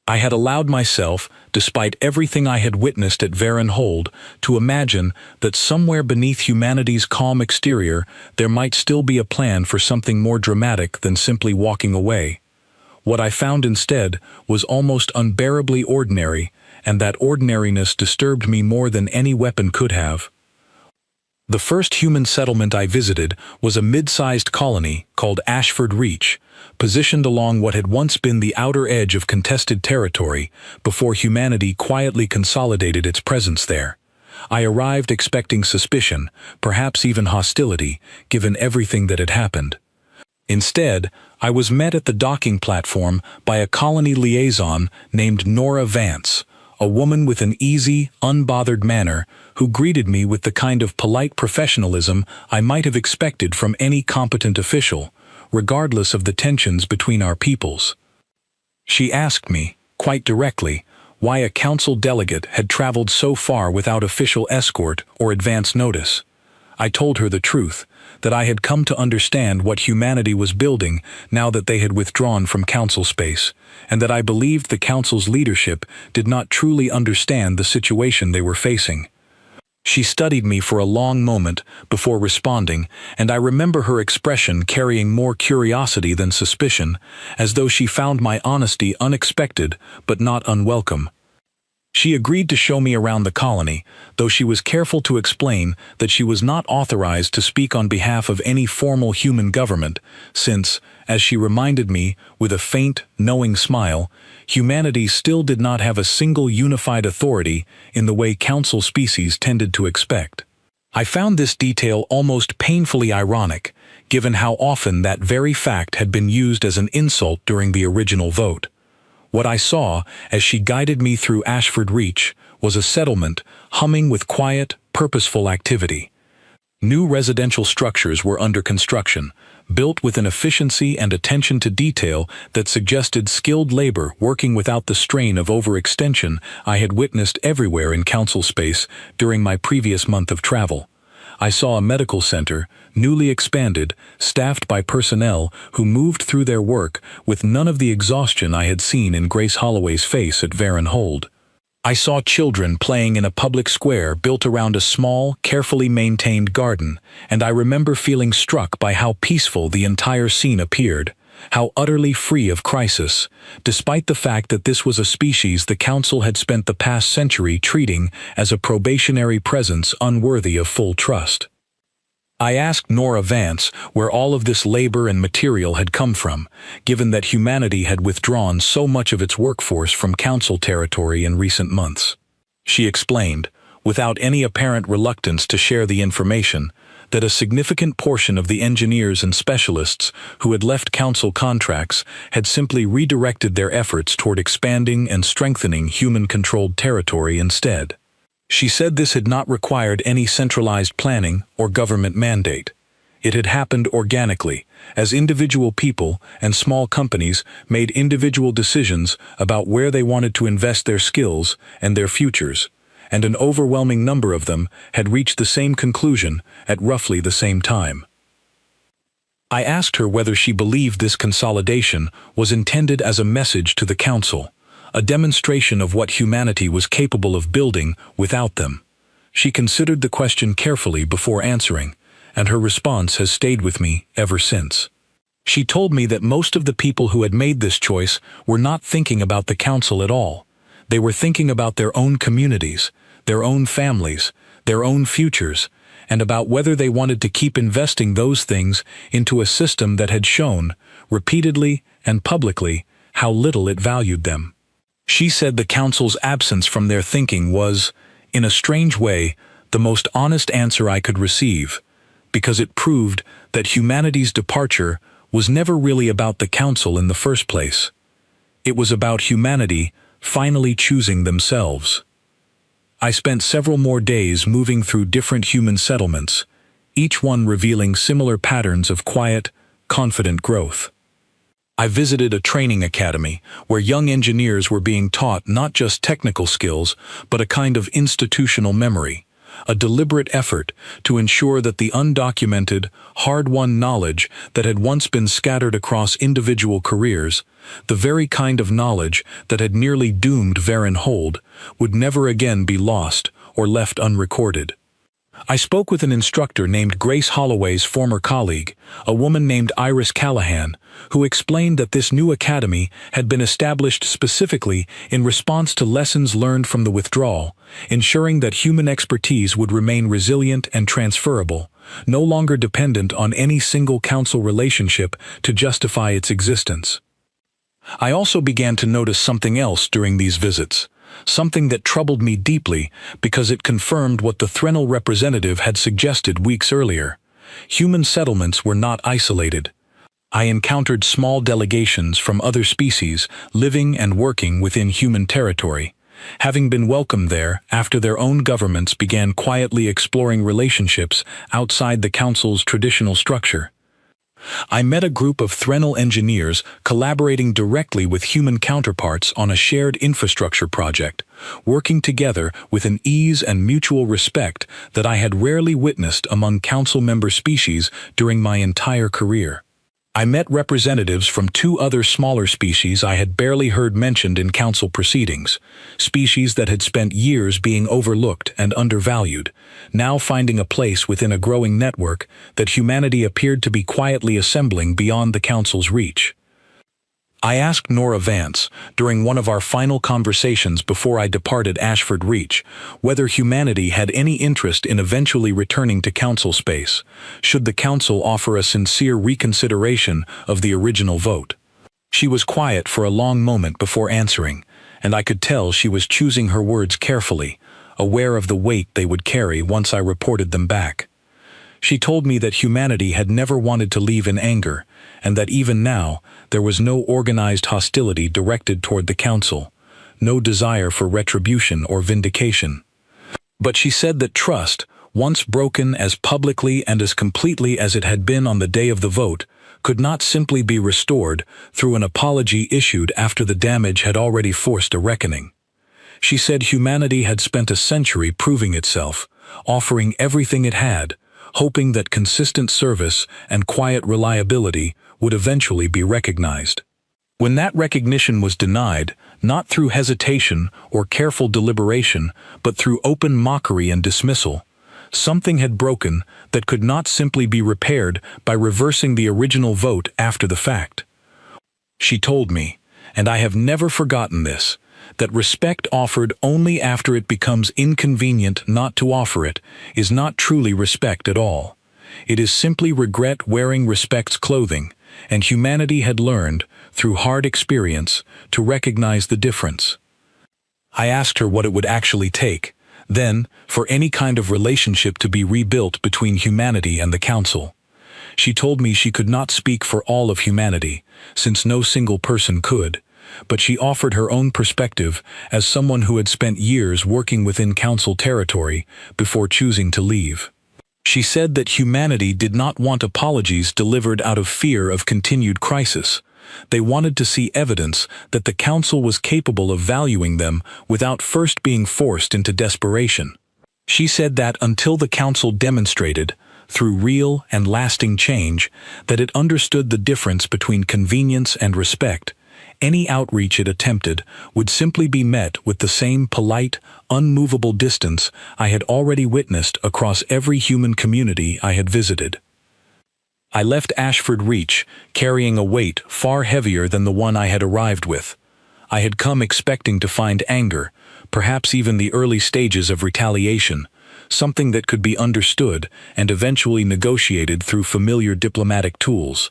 I had allowed myself, despite everything I had witnessed at Varenhold, to imagine that somewhere beneath humanity's calm exterior there might still be a plan for something more dramatic than simply walking away. What I found instead was almost unbearably ordinary, and that ordinariness disturbed me more than any weapon could have. The first human settlement I visited was a mid-sized colony called Ashford Reach, positioned along what had once been the outer edge of contested territory before humanity quietly consolidated its presence there. I arrived expecting suspicion, perhaps even hostility, given everything that had happened. Instead, I was met at the docking platform by a colony liaison named Nora Vance, a woman with an easy, unbothered manner who greeted me with the kind of polite professionalism I might have expected from any competent official, regardless of the tensions between our peoples. She asked me, quite directly, why a council delegate had traveled so far without official escort or advance notice. I told her the truth, that I had come to understand what humanity was building now that they had withdrawn from council space, and that I believed the council's leadership did not truly understand the situation they were facing. She studied me for a long moment before responding, and I remember her expression carrying more curiosity than suspicion, as though she found my honesty unexpected but not unwelcome. She agreed to show me around the colony, though she was careful to explain that she was not authorized to speak on behalf of any formal human government, since, as she reminded me with a faint, knowing smile, humanity still did not have a single unified authority in the way council species tended to expect. I found this detail almost painfully ironic, given how often that very fact had been used as an insult during the original vote. What I saw, as she guided me through Ashford Reach, was a settlement humming with quiet, purposeful activity. New residential structures were under construction, built with an efficiency and attention to detail that suggested skilled labor working without the strain of overextension I had witnessed everywhere in council space during my previous month of travel. I saw a medical center, newly expanded, staffed by personnel who moved through their work with none of the exhaustion I had seen in Grace Holloway's face at Varenhold. I saw children playing in a public square built around a small, carefully maintained garden, and I remember feeling struck by how peaceful the entire scene appeared, how utterly free of crisis, despite the fact that this was a species the council had spent the past century treating as a probationary presence unworthy of full trust. I asked Nora Vance where all of this labor and material had come from, given that humanity had withdrawn so much of its workforce from council territory in recent months. She explained, without any apparent reluctance to share the information, that a significant portion of the engineers and specialists who had left council contracts had simply redirected their efforts toward expanding and strengthening human-controlled territory instead. She said this had not required any centralized planning or government mandate. It had happened organically, as individual people and small companies made individual decisions about where they wanted to invest their skills and their futures, and an overwhelming number of them had reached the same conclusion at roughly the same time. I asked her whether she believed this consolidation was intended as a message to the council, a demonstration of what humanity was capable of building without them. She considered the question carefully before answering, and her response has stayed with me ever since. She told me that most of the people who had made this choice were not thinking about the council at all. They were thinking about their own communities, their own families, their own futures, and about whether they wanted to keep investing those things into a system that had shown, repeatedly and publicly, how little it valued them. She said the council's absence from their thinking was, in a strange way, the most honest answer I could receive, because it proved that humanity's departure was never really about the council in the first place. It was about humanity finally choosing themselves. I spent several more days moving through different human settlements, each one revealing similar patterns of quiet, confident growth. I visited a training academy where young engineers were being taught not just technical skills, but a kind of institutional memory, a deliberate effort to ensure that the undocumented, hard-won knowledge that had once been scattered across individual careers, the very kind of knowledge that had nearly doomed Varen Hold, would never again be lost or left unrecorded. I spoke with an instructor named Grace Holloway's former colleague, a woman named Iris Callahan, who explained that this new academy had been established specifically in response to lessons learned from the withdrawal, ensuring that human expertise would remain resilient and transferable, no longer dependent on any single council relationship to justify its existence. I also began to notice something else during these visits, something that troubled me deeply because it confirmed what the Threnal representative had suggested weeks earlier. Human settlements were not isolated. I encountered small delegations from other species living and working within human territory, having been welcomed there after their own governments began quietly exploring relationships outside the council's traditional structure. I met a group of Threnal engineers collaborating directly with human counterparts on a shared infrastructure project, working together with an ease and mutual respect that I had rarely witnessed among council member species during my entire career. I met representatives from two other smaller species I had barely heard mentioned in council proceedings, species that had spent years being overlooked and undervalued, now finding a place within a growing network that humanity appeared to be quietly assembling beyond the council's reach. I asked Nora Vance, during one of our final conversations before I departed Ashford Reach, whether humanity had any interest in eventually returning to council space, should the council offer a sincere reconsideration of the original vote. She was quiet for a long moment before answering, and I could tell she was choosing her words carefully, aware of the weight they would carry once I reported them back. She told me that humanity had never wanted to leave in anger, and that even now, there was no organized hostility directed toward the council, no desire for retribution or vindication. But she said that trust, once broken as publicly and as completely as it had been on the day of the vote, could not simply be restored through an apology issued after the damage had already forced a reckoning. She said humanity had spent a century proving itself, offering everything it had, hoping that consistent service and quiet reliability would eventually be recognized. When that recognition was denied, not through hesitation or careful deliberation, but through open mockery and dismissal, something had broken that could not simply be repaired by reversing the original vote after the fact. She told me, and I have never forgotten this, that respect offered only after it becomes inconvenient not to offer it is not truly respect at all. It is simply regret wearing respect's clothing, and humanity had learned, through hard experience, to recognize the difference. I asked her what it would actually take, then, for any kind of relationship to be rebuilt between humanity and the council. She told me she could not speak for all of humanity, since no single person could, but she offered her own perspective as someone who had spent years working within council territory before choosing to leave. She said that humanity did not want apologies delivered out of fear of continued crisis. They wanted to see evidence that the council was capable of valuing them without first being forced into desperation. She said that until the council demonstrated, through real and lasting change, that it understood the difference between convenience and respect, any outreach it attempted would simply be met with the same polite, unmovable distance I had already witnessed across every human community I had visited. I left Ashford Reach carrying a weight far heavier than the one I had arrived with. I had come expecting to find anger, perhaps even the early stages of retaliation, something that could be understood and eventually negotiated through familiar diplomatic tools.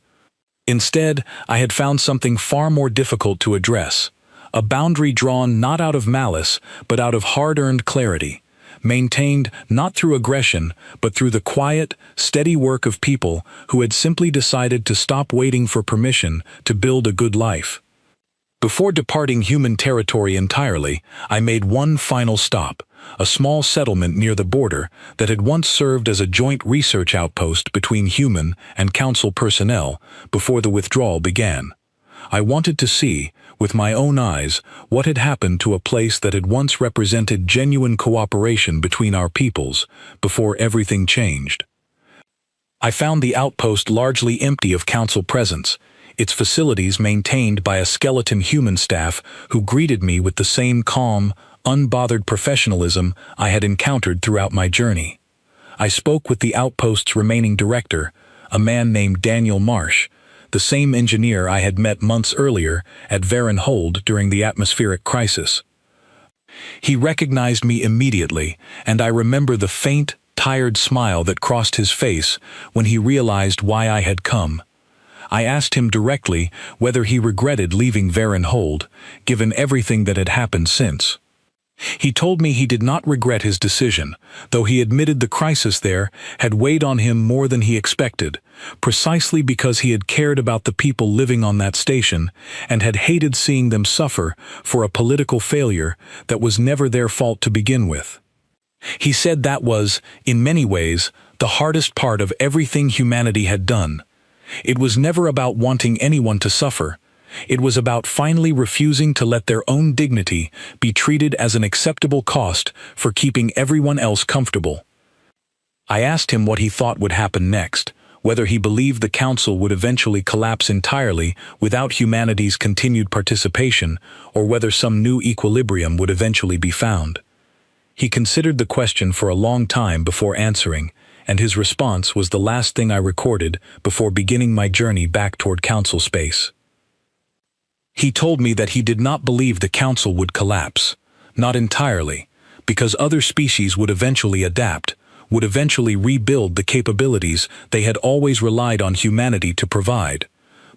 Instead, I had found something far more difficult to address, a boundary drawn not out of malice, but out of hard-earned clarity, maintained not through aggression, but through the quiet, steady work of people who had simply decided to stop waiting for permission to build a good life. Before departing human territory entirely, I made one final stop, a small settlement near the border that had once served as a joint research outpost between human and council personnel before the withdrawal began. I wanted to see, with my own eyes, what had happened to a place that had once represented genuine cooperation between our peoples before everything changed. I found the outpost largely empty of council presence, its facilities maintained by a skeleton human staff who greeted me with the same calm, unbothered professionalism I had encountered throughout my journey. I spoke with the outpost's remaining director, a man named Daniel Marsh, the same engineer I had met months earlier at Varenhold during the atmospheric crisis. He recognized me immediately, and I remember the faint, tired smile that crossed his face when he realized why I had come. I asked him directly whether he regretted leaving Varenhold, given everything that had happened since. He told me he did not regret his decision, though he admitted the crisis there had weighed on him more than he expected, precisely because he had cared about the people living on that station and had hated seeing them suffer for a political failure that was never their fault to begin with. He said that was, in many ways, the hardest part of everything humanity had done. It was never about wanting anyone to suffer. It was about finally refusing to let their own dignity be treated as an acceptable cost for keeping everyone else comfortable. I asked him what he thought would happen next, whether he believed the council would eventually collapse entirely without humanity's continued participation, or whether some new equilibrium would eventually be found. He considered the question for a long time before answering, and his response was the last thing I recorded before beginning my journey back toward council space. He told me that he did not believe the council would collapse, not entirely, because other species would eventually adapt, would eventually rebuild the capabilities they had always relied on humanity to provide.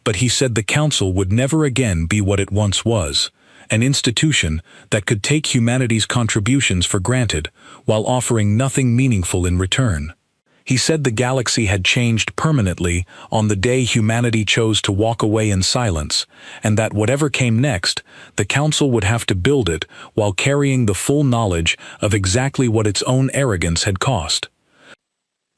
But he said the council would never again be what it once was, an institution that could take humanity's contributions for granted while offering nothing meaningful in return. He said the galaxy had changed permanently on the day humanity chose to walk away in silence, and that whatever came next, the Council would have to build it while carrying the full knowledge of exactly what its own arrogance had cost.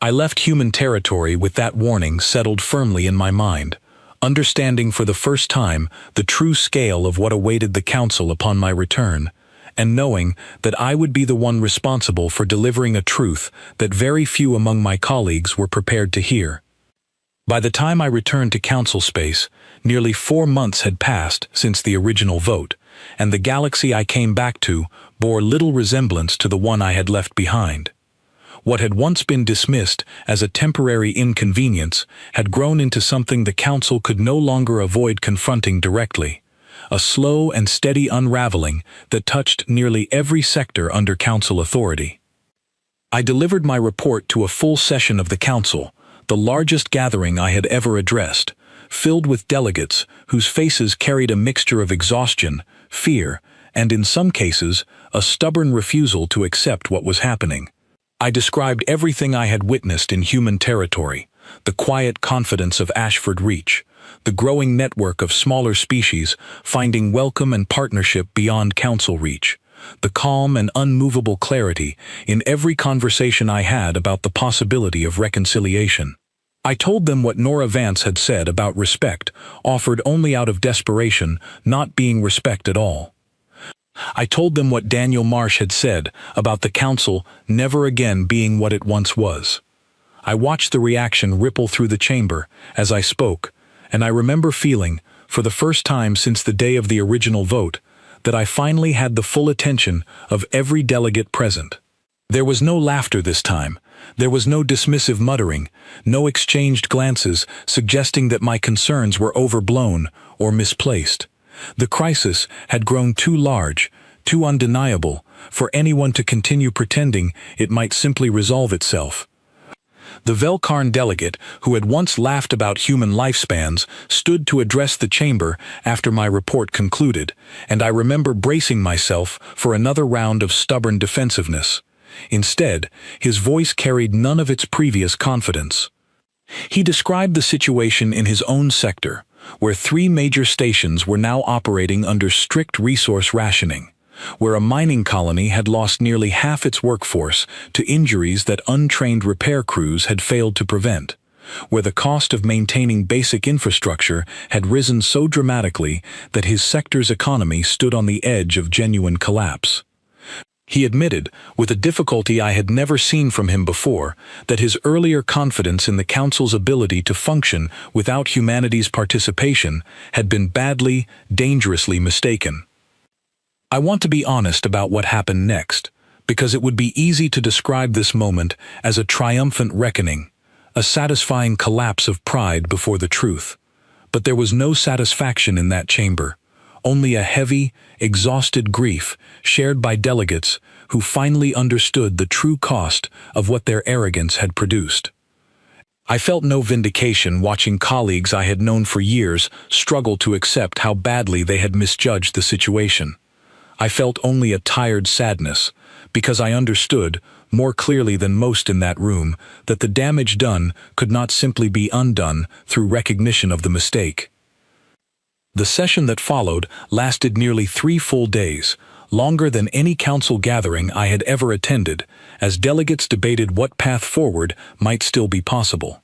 I left human territory with that warning settled firmly in my mind, understanding for the first time the true scale of what awaited the Council upon my return, and knowing that I would be the one responsible for delivering a truth that very few among my colleagues were prepared to hear. By the time I returned to council space, nearly 4 months had passed since the original vote, and the galaxy I came back to bore little resemblance to the one I had left behind. What had once been dismissed as a temporary inconvenience had grown into something the council could no longer avoid confronting directly. A slow and steady unraveling that touched nearly every sector under council authority. I delivered my report to a full session of the council, the largest gathering I had ever addressed, filled with delegates whose faces carried a mixture of exhaustion, fear, and in some cases, a stubborn refusal to accept what was happening. I described everything I had witnessed in human territory, the quiet confidence of Ashford Reach, the growing network of smaller species finding welcome and partnership beyond council reach, the calm and unmovable clarity in every conversation I had about the possibility of reconciliation. I told them what Nora Vance had said about respect, offered only out of desperation, not being respect at all. I told them what Daniel Marsh had said about the council never again being what it once was. I watched the reaction ripple through the chamber as I spoke, and I remember feeling, for the first time since the day of the original vote, that I finally had the full attention of every delegate present. There was no laughter this time. There was no dismissive muttering, no exchanged glances suggesting that my concerns were overblown or misplaced. The crisis had grown too large, too undeniable, for anyone to continue pretending it might simply resolve itself. The Velkarn delegate, who had once laughed about human lifespans, stood to address the chamber after my report concluded, and I remember bracing myself for another round of stubborn defensiveness. Instead, his voice carried none of its previous confidence. He described the situation in his own sector, where 3 major stations were now operating under strict resource rationing, where a mining colony had lost nearly half its workforce to injuries that untrained repair crews had failed to prevent, where the cost of maintaining basic infrastructure had risen so dramatically that his sector's economy stood on the edge of genuine collapse. He admitted, with a difficulty I had never seen from him before, that his earlier confidence in the Council's ability to function without humanity's participation had been badly, dangerously mistaken. I want to be honest about what happened next, because it would be easy to describe this moment as a triumphant reckoning, a satisfying collapse of pride before the truth. But there was no satisfaction in that chamber, only a heavy, exhausted grief shared by delegates who finally understood the true cost of what their arrogance had produced. I felt no vindication watching colleagues I had known for years struggle to accept how badly they had misjudged the situation. I felt only a tired sadness, because I understood, more clearly than most in that room, that the damage done could not simply be undone through recognition of the mistake. The session that followed lasted nearly 3 full days, longer than any council gathering I had ever attended, as delegates debated what path forward might still be possible.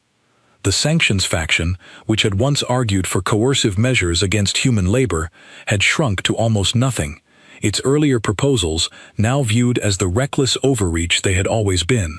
The sanctions faction, which had once argued for coercive measures against human labor, had shrunk to almost nothing, its earlier proposals now viewed as the reckless overreach they had always been.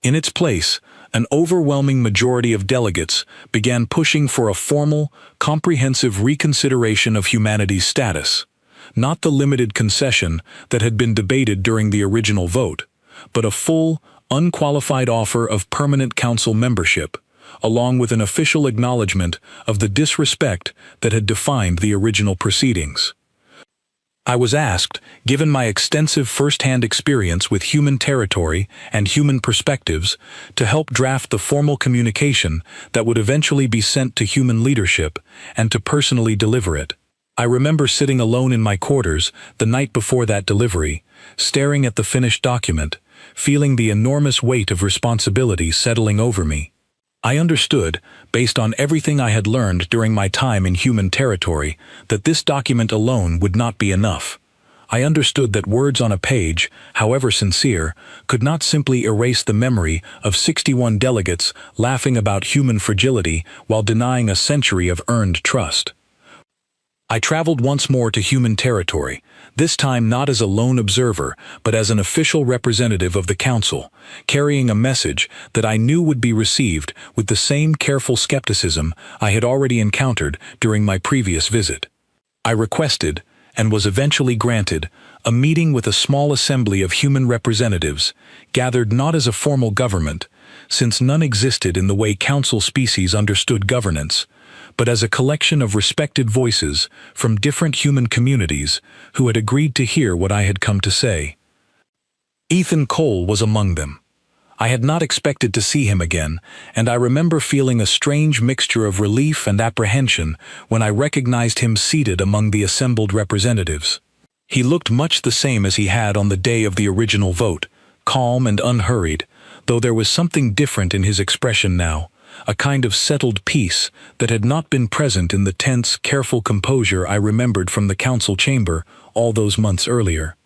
In its place, an overwhelming majority of delegates began pushing for a formal, comprehensive reconsideration of humanity's status, not the limited concession that had been debated during the original vote, but a full, unqualified offer of permanent council membership, along with an official acknowledgement of the disrespect that had defined the original proceedings. I was asked, given my extensive first-hand experience with human territory and human perspectives, to help draft the formal communication that would eventually be sent to human leadership and to personally deliver it. I remember sitting alone in my quarters the night before that delivery, staring at the finished document, feeling the enormous weight of responsibility settling over me. I understood, based on everything I had learned during my time in human territory, that this document alone would not be enough. I understood that words on a page, however sincere, could not simply erase the memory of 61 delegates laughing about human fragility while denying a century of earned trust. I traveled once more to human territory, this time not as a lone observer, but as an official representative of the Council, carrying a message that I knew would be received with the same careful skepticism I had already encountered during my previous visit. I requested, and was eventually granted, a meeting with a small assembly of human representatives, gathered not as a formal government, since none existed in the way Council species understood governance, but as a collection of respected voices from different human communities who had agreed to hear what I had come to say. Ethan Cole was among them. I had not expected to see him again, and I remember feeling a strange mixture of relief and apprehension when I recognized him seated among the assembled representatives. He looked much the same as he had on the day of the original vote, calm and unhurried, though there was something different in his expression now, a kind of settled peace that had not been present in the tense, careful composure I remembered from the council chamber all those months earlier.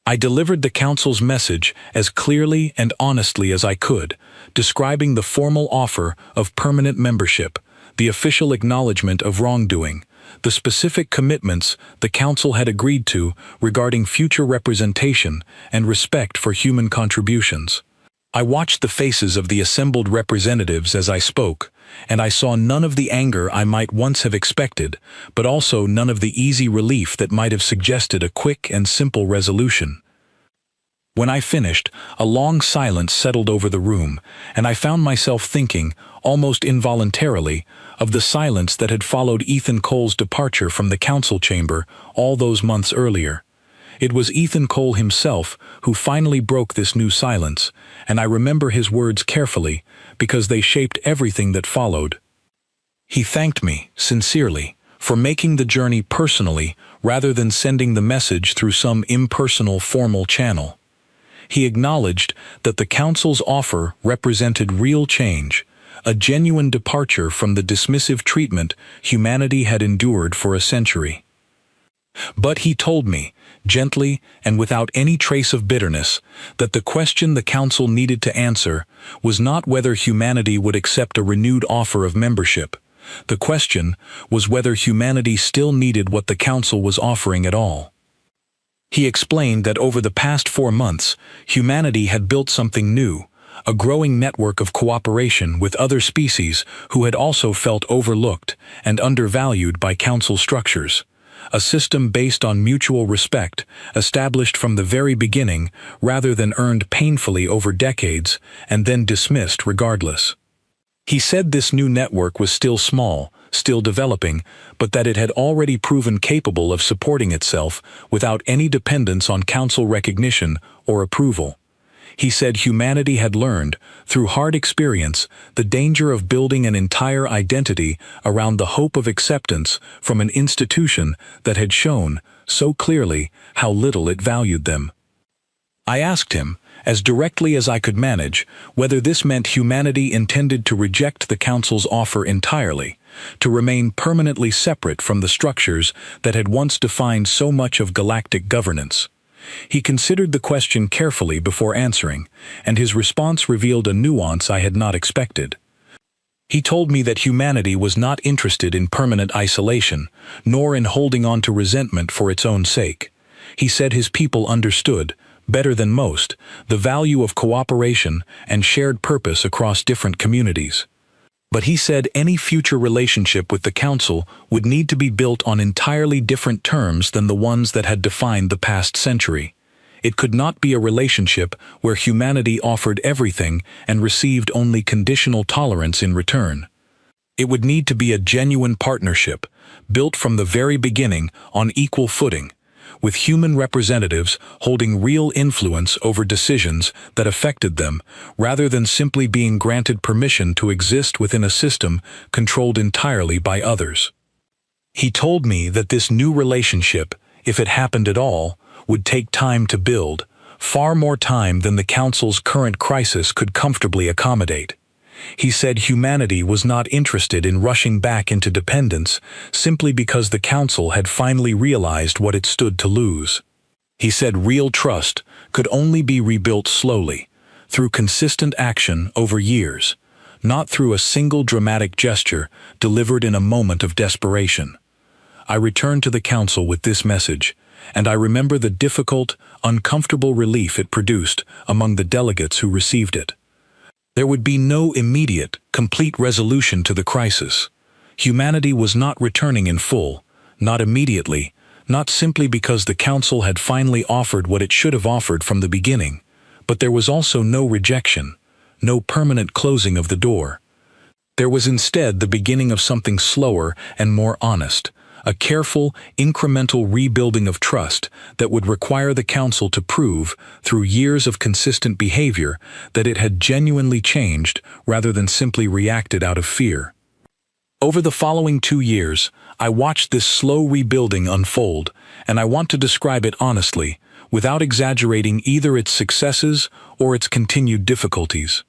I delivered the council's message as clearly and honestly as I could, describing the formal offer of permanent membership, the official acknowledgement of wrongdoing, the specific commitments the council had agreed to regarding future representation and respect for human contributions. I watched the faces of the assembled representatives as I spoke, and I saw none of the anger I might once have expected, but also none of the easy relief that might have suggested a quick and simple resolution. When I finished, a long silence settled over the room, and I found myself thinking, almost involuntarily, of the silence that had followed Ethan Cole's departure from the council chamber all those months earlier. It was Ethan Cole himself who finally broke this new silence, and I remember his words carefully because they shaped everything that followed. He thanked me, sincerely, for making the journey personally rather than sending the message through some impersonal formal channel. He acknowledged that the Council's offer represented real change, a genuine departure from the dismissive treatment humanity had endured for a century. But he told me, gently and without any trace of bitterness, that the question the Council needed to answer was not whether humanity would accept a renewed offer of membership. The question was whether humanity still needed what the Council was offering at all. He explained that over the past 4 months, humanity had built something new, a growing network of cooperation with other species who had also felt overlooked and undervalued by Council structures. A system based on mutual respect, established from the very beginning rather than earned painfully over decades and then dismissed regardless. He said this new network was still small, still developing, but that it had already proven capable of supporting itself without any dependence on Council recognition or approval. He said humanity had learned, through hard experience, the danger of building an entire identity around the hope of acceptance from an institution that had shown, so clearly, how little it valued them. I asked him, as directly as I could manage, whether this meant humanity intended to reject the Council's offer entirely, to remain permanently separate from the structures that had once defined so much of galactic governance. He considered the question carefully before answering, and his response revealed a nuance I had not expected. He told me that humanity was not interested in permanent isolation, nor in holding on to resentment for its own sake. He said his people understood, better than most, the value of cooperation and shared purpose across different communities. But he said any future relationship with the Council would need to be built on entirely different terms than the ones that had defined the past century. It could not be a relationship where humanity offered everything and received only conditional tolerance in return. It would need to be a genuine partnership, built from the very beginning on equal footing, with human representatives holding real influence over decisions that affected them, rather than simply being granted permission to exist within a system controlled entirely by others. He told me that this new relationship, if it happened at all, would take time to build, far more time than the Council's current crisis could comfortably accommodate. He said humanity was not interested in rushing back into dependence simply because the Council had finally realized what it stood to lose. He said real trust could only be rebuilt slowly, through consistent action over years, not through a single dramatic gesture delivered in a moment of desperation. I returned to the Council with this message, and I remember the difficult, uncomfortable relief it produced among the delegates who received it. There would be no immediate, complete resolution to the crisis. Humanity was not returning in full, not immediately, not simply because the Council had finally offered what it should have offered from the beginning, but there was also no rejection, no permanent closing of the door. There was instead the beginning of something slower and more honest, a careful, incremental rebuilding of trust that would require the Council to prove, through years of consistent behavior, that it had genuinely changed rather than simply reacted out of fear. Over the following 2 years, I watched this slow rebuilding unfold, and I want to describe it honestly, without exaggerating either its successes or its continued difficulties.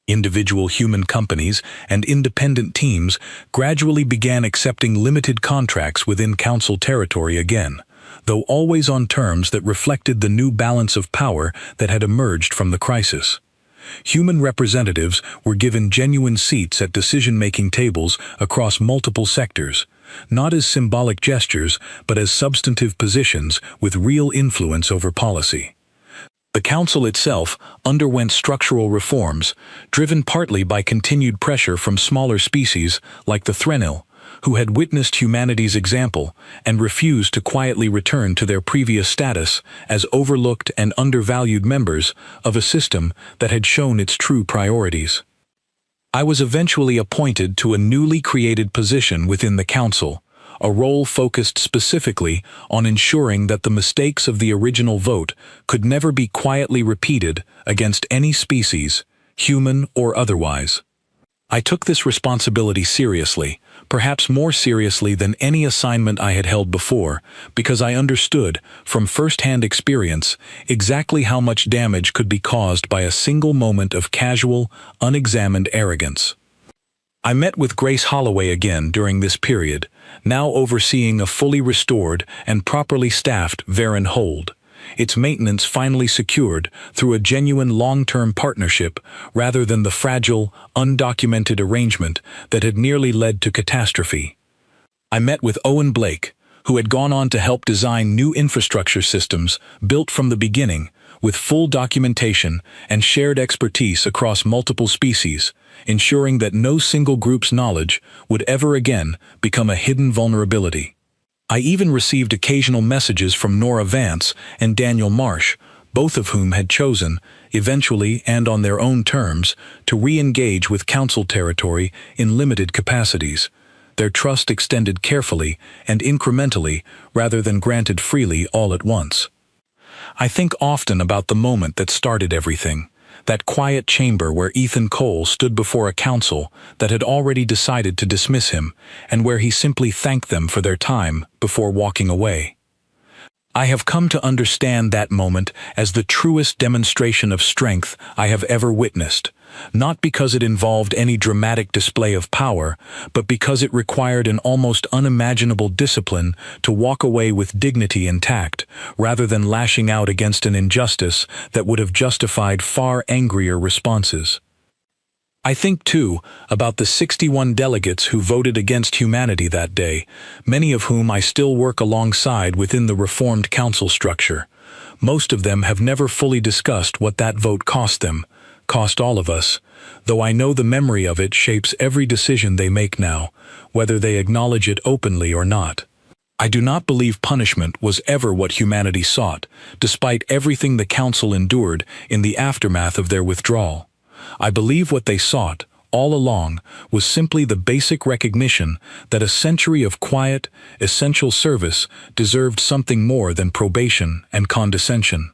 Individual human companies and independent teams gradually began accepting limited contracts within Council territory again, though always on terms that reflected the new balance of power that had emerged from the crisis. Human representatives were given genuine seats at decision-making tables across multiple sectors, not as symbolic gestures but as substantive positions with real influence over policy. The Council itself underwent structural reforms, driven partly by continued pressure from smaller species like the Threnil, who had witnessed humanity's example and refused to quietly return to their previous status as overlooked and undervalued members of a system that had shown its true priorities. I was eventually appointed to a newly created position within the Council, a role focused specifically on ensuring that the mistakes of the original vote could never be quietly repeated against any species, human or otherwise. I took this responsibility seriously, perhaps more seriously than any assignment I had held before, because I understood, from first-hand experience, exactly how much damage could be caused by a single moment of casual, unexamined arrogance. I met with Grace Holloway again during this period, now overseeing a fully restored and properly staffed Varon hold, its maintenance finally secured through a genuine long-term partnership rather than the fragile, undocumented arrangement that had nearly led to catastrophe. I met with Owen Blake, who had gone on to help design new infrastructure systems built from the beginning, with full documentation and shared expertise across multiple species, ensuring that no single group's knowledge would ever again become a hidden vulnerability. I even received occasional messages from Nora Vance and Daniel Marsh, both of whom had chosen, eventually and on their own terms, to re-engage with Council territory in limited capacities, their trust extended carefully and incrementally rather than granted freely all at once. I think often about the moment that started everything, that quiet chamber where Ethan Cole stood before a council that had already decided to dismiss him, and where he simply thanked them for their time before walking away. I have come to understand that moment as the truest demonstration of strength I have ever witnessed, not because it involved any dramatic display of power, but because it required an almost unimaginable discipline to walk away with dignity intact, rather than lashing out against an injustice that would have justified far angrier responses. I think, too, about the 61 delegates who voted against humanity that day, many of whom I still work alongside within the reformed council structure. Most of them have never fully discussed what that vote cost them, cost all of us, though I know the memory of it shapes every decision they make now, whether they acknowledge it openly or not. I do not believe punishment was ever what humanity sought, despite everything the council endured in the aftermath of their withdrawal. I believe what they sought, all along, was simply the basic recognition that a century of quiet, essential service deserved something more than probation and condescension.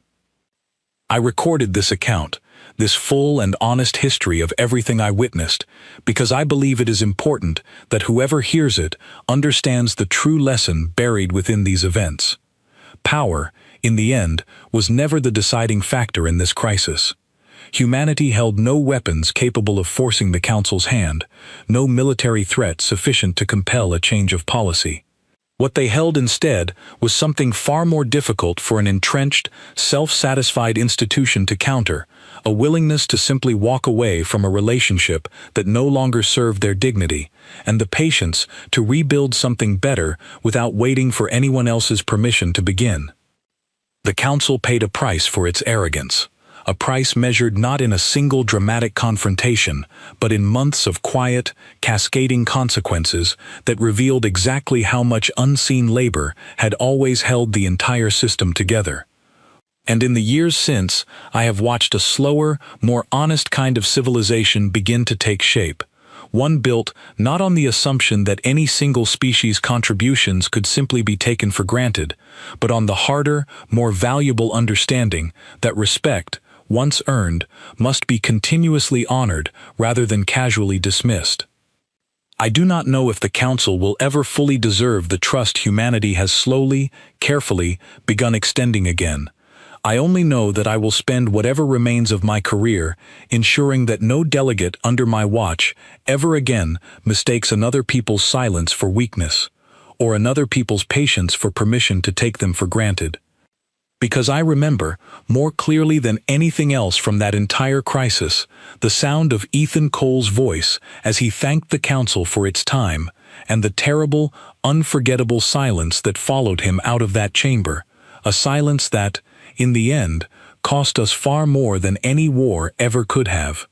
I recorded this account, this full and honest history of everything I witnessed, because I believe it is important that whoever hears it understands the true lesson buried within these events. Power, in the end, was never the deciding factor in this crisis. Humanity held no weapons capable of forcing the Council's hand, no military threat sufficient to compel a change of policy. What they held instead was something far more difficult for an entrenched, self-satisfied institution to counter, a willingness to simply walk away from a relationship that no longer served their dignity, and the patience to rebuild something better without waiting for anyone else's permission to begin. The Council paid a price for its arrogance. A price measured not in a single dramatic confrontation, but in months of quiet, cascading consequences that revealed exactly how much unseen labor had always held the entire system together. And in the years since, I have watched a slower, more honest kind of civilization begin to take shape, one built not on the assumption that any single species' contributions could simply be taken for granted, but on the harder, more valuable understanding that respect, once earned, must be continuously honored rather than casually dismissed. I do not know if the Council will ever fully deserve the trust humanity has slowly, carefully begun extending again. I only know that I will spend whatever remains of my career ensuring that no delegate under my watch ever again mistakes another people's silence for weakness, or another people's patience for permission to take them for granted. Because I remember, more clearly than anything else from that entire crisis, the sound of Ethan Cole's voice as he thanked the Council for its time, and the terrible, unforgettable silence that followed him out of that chamber, a silence that, in the end, cost us far more than any war ever could have.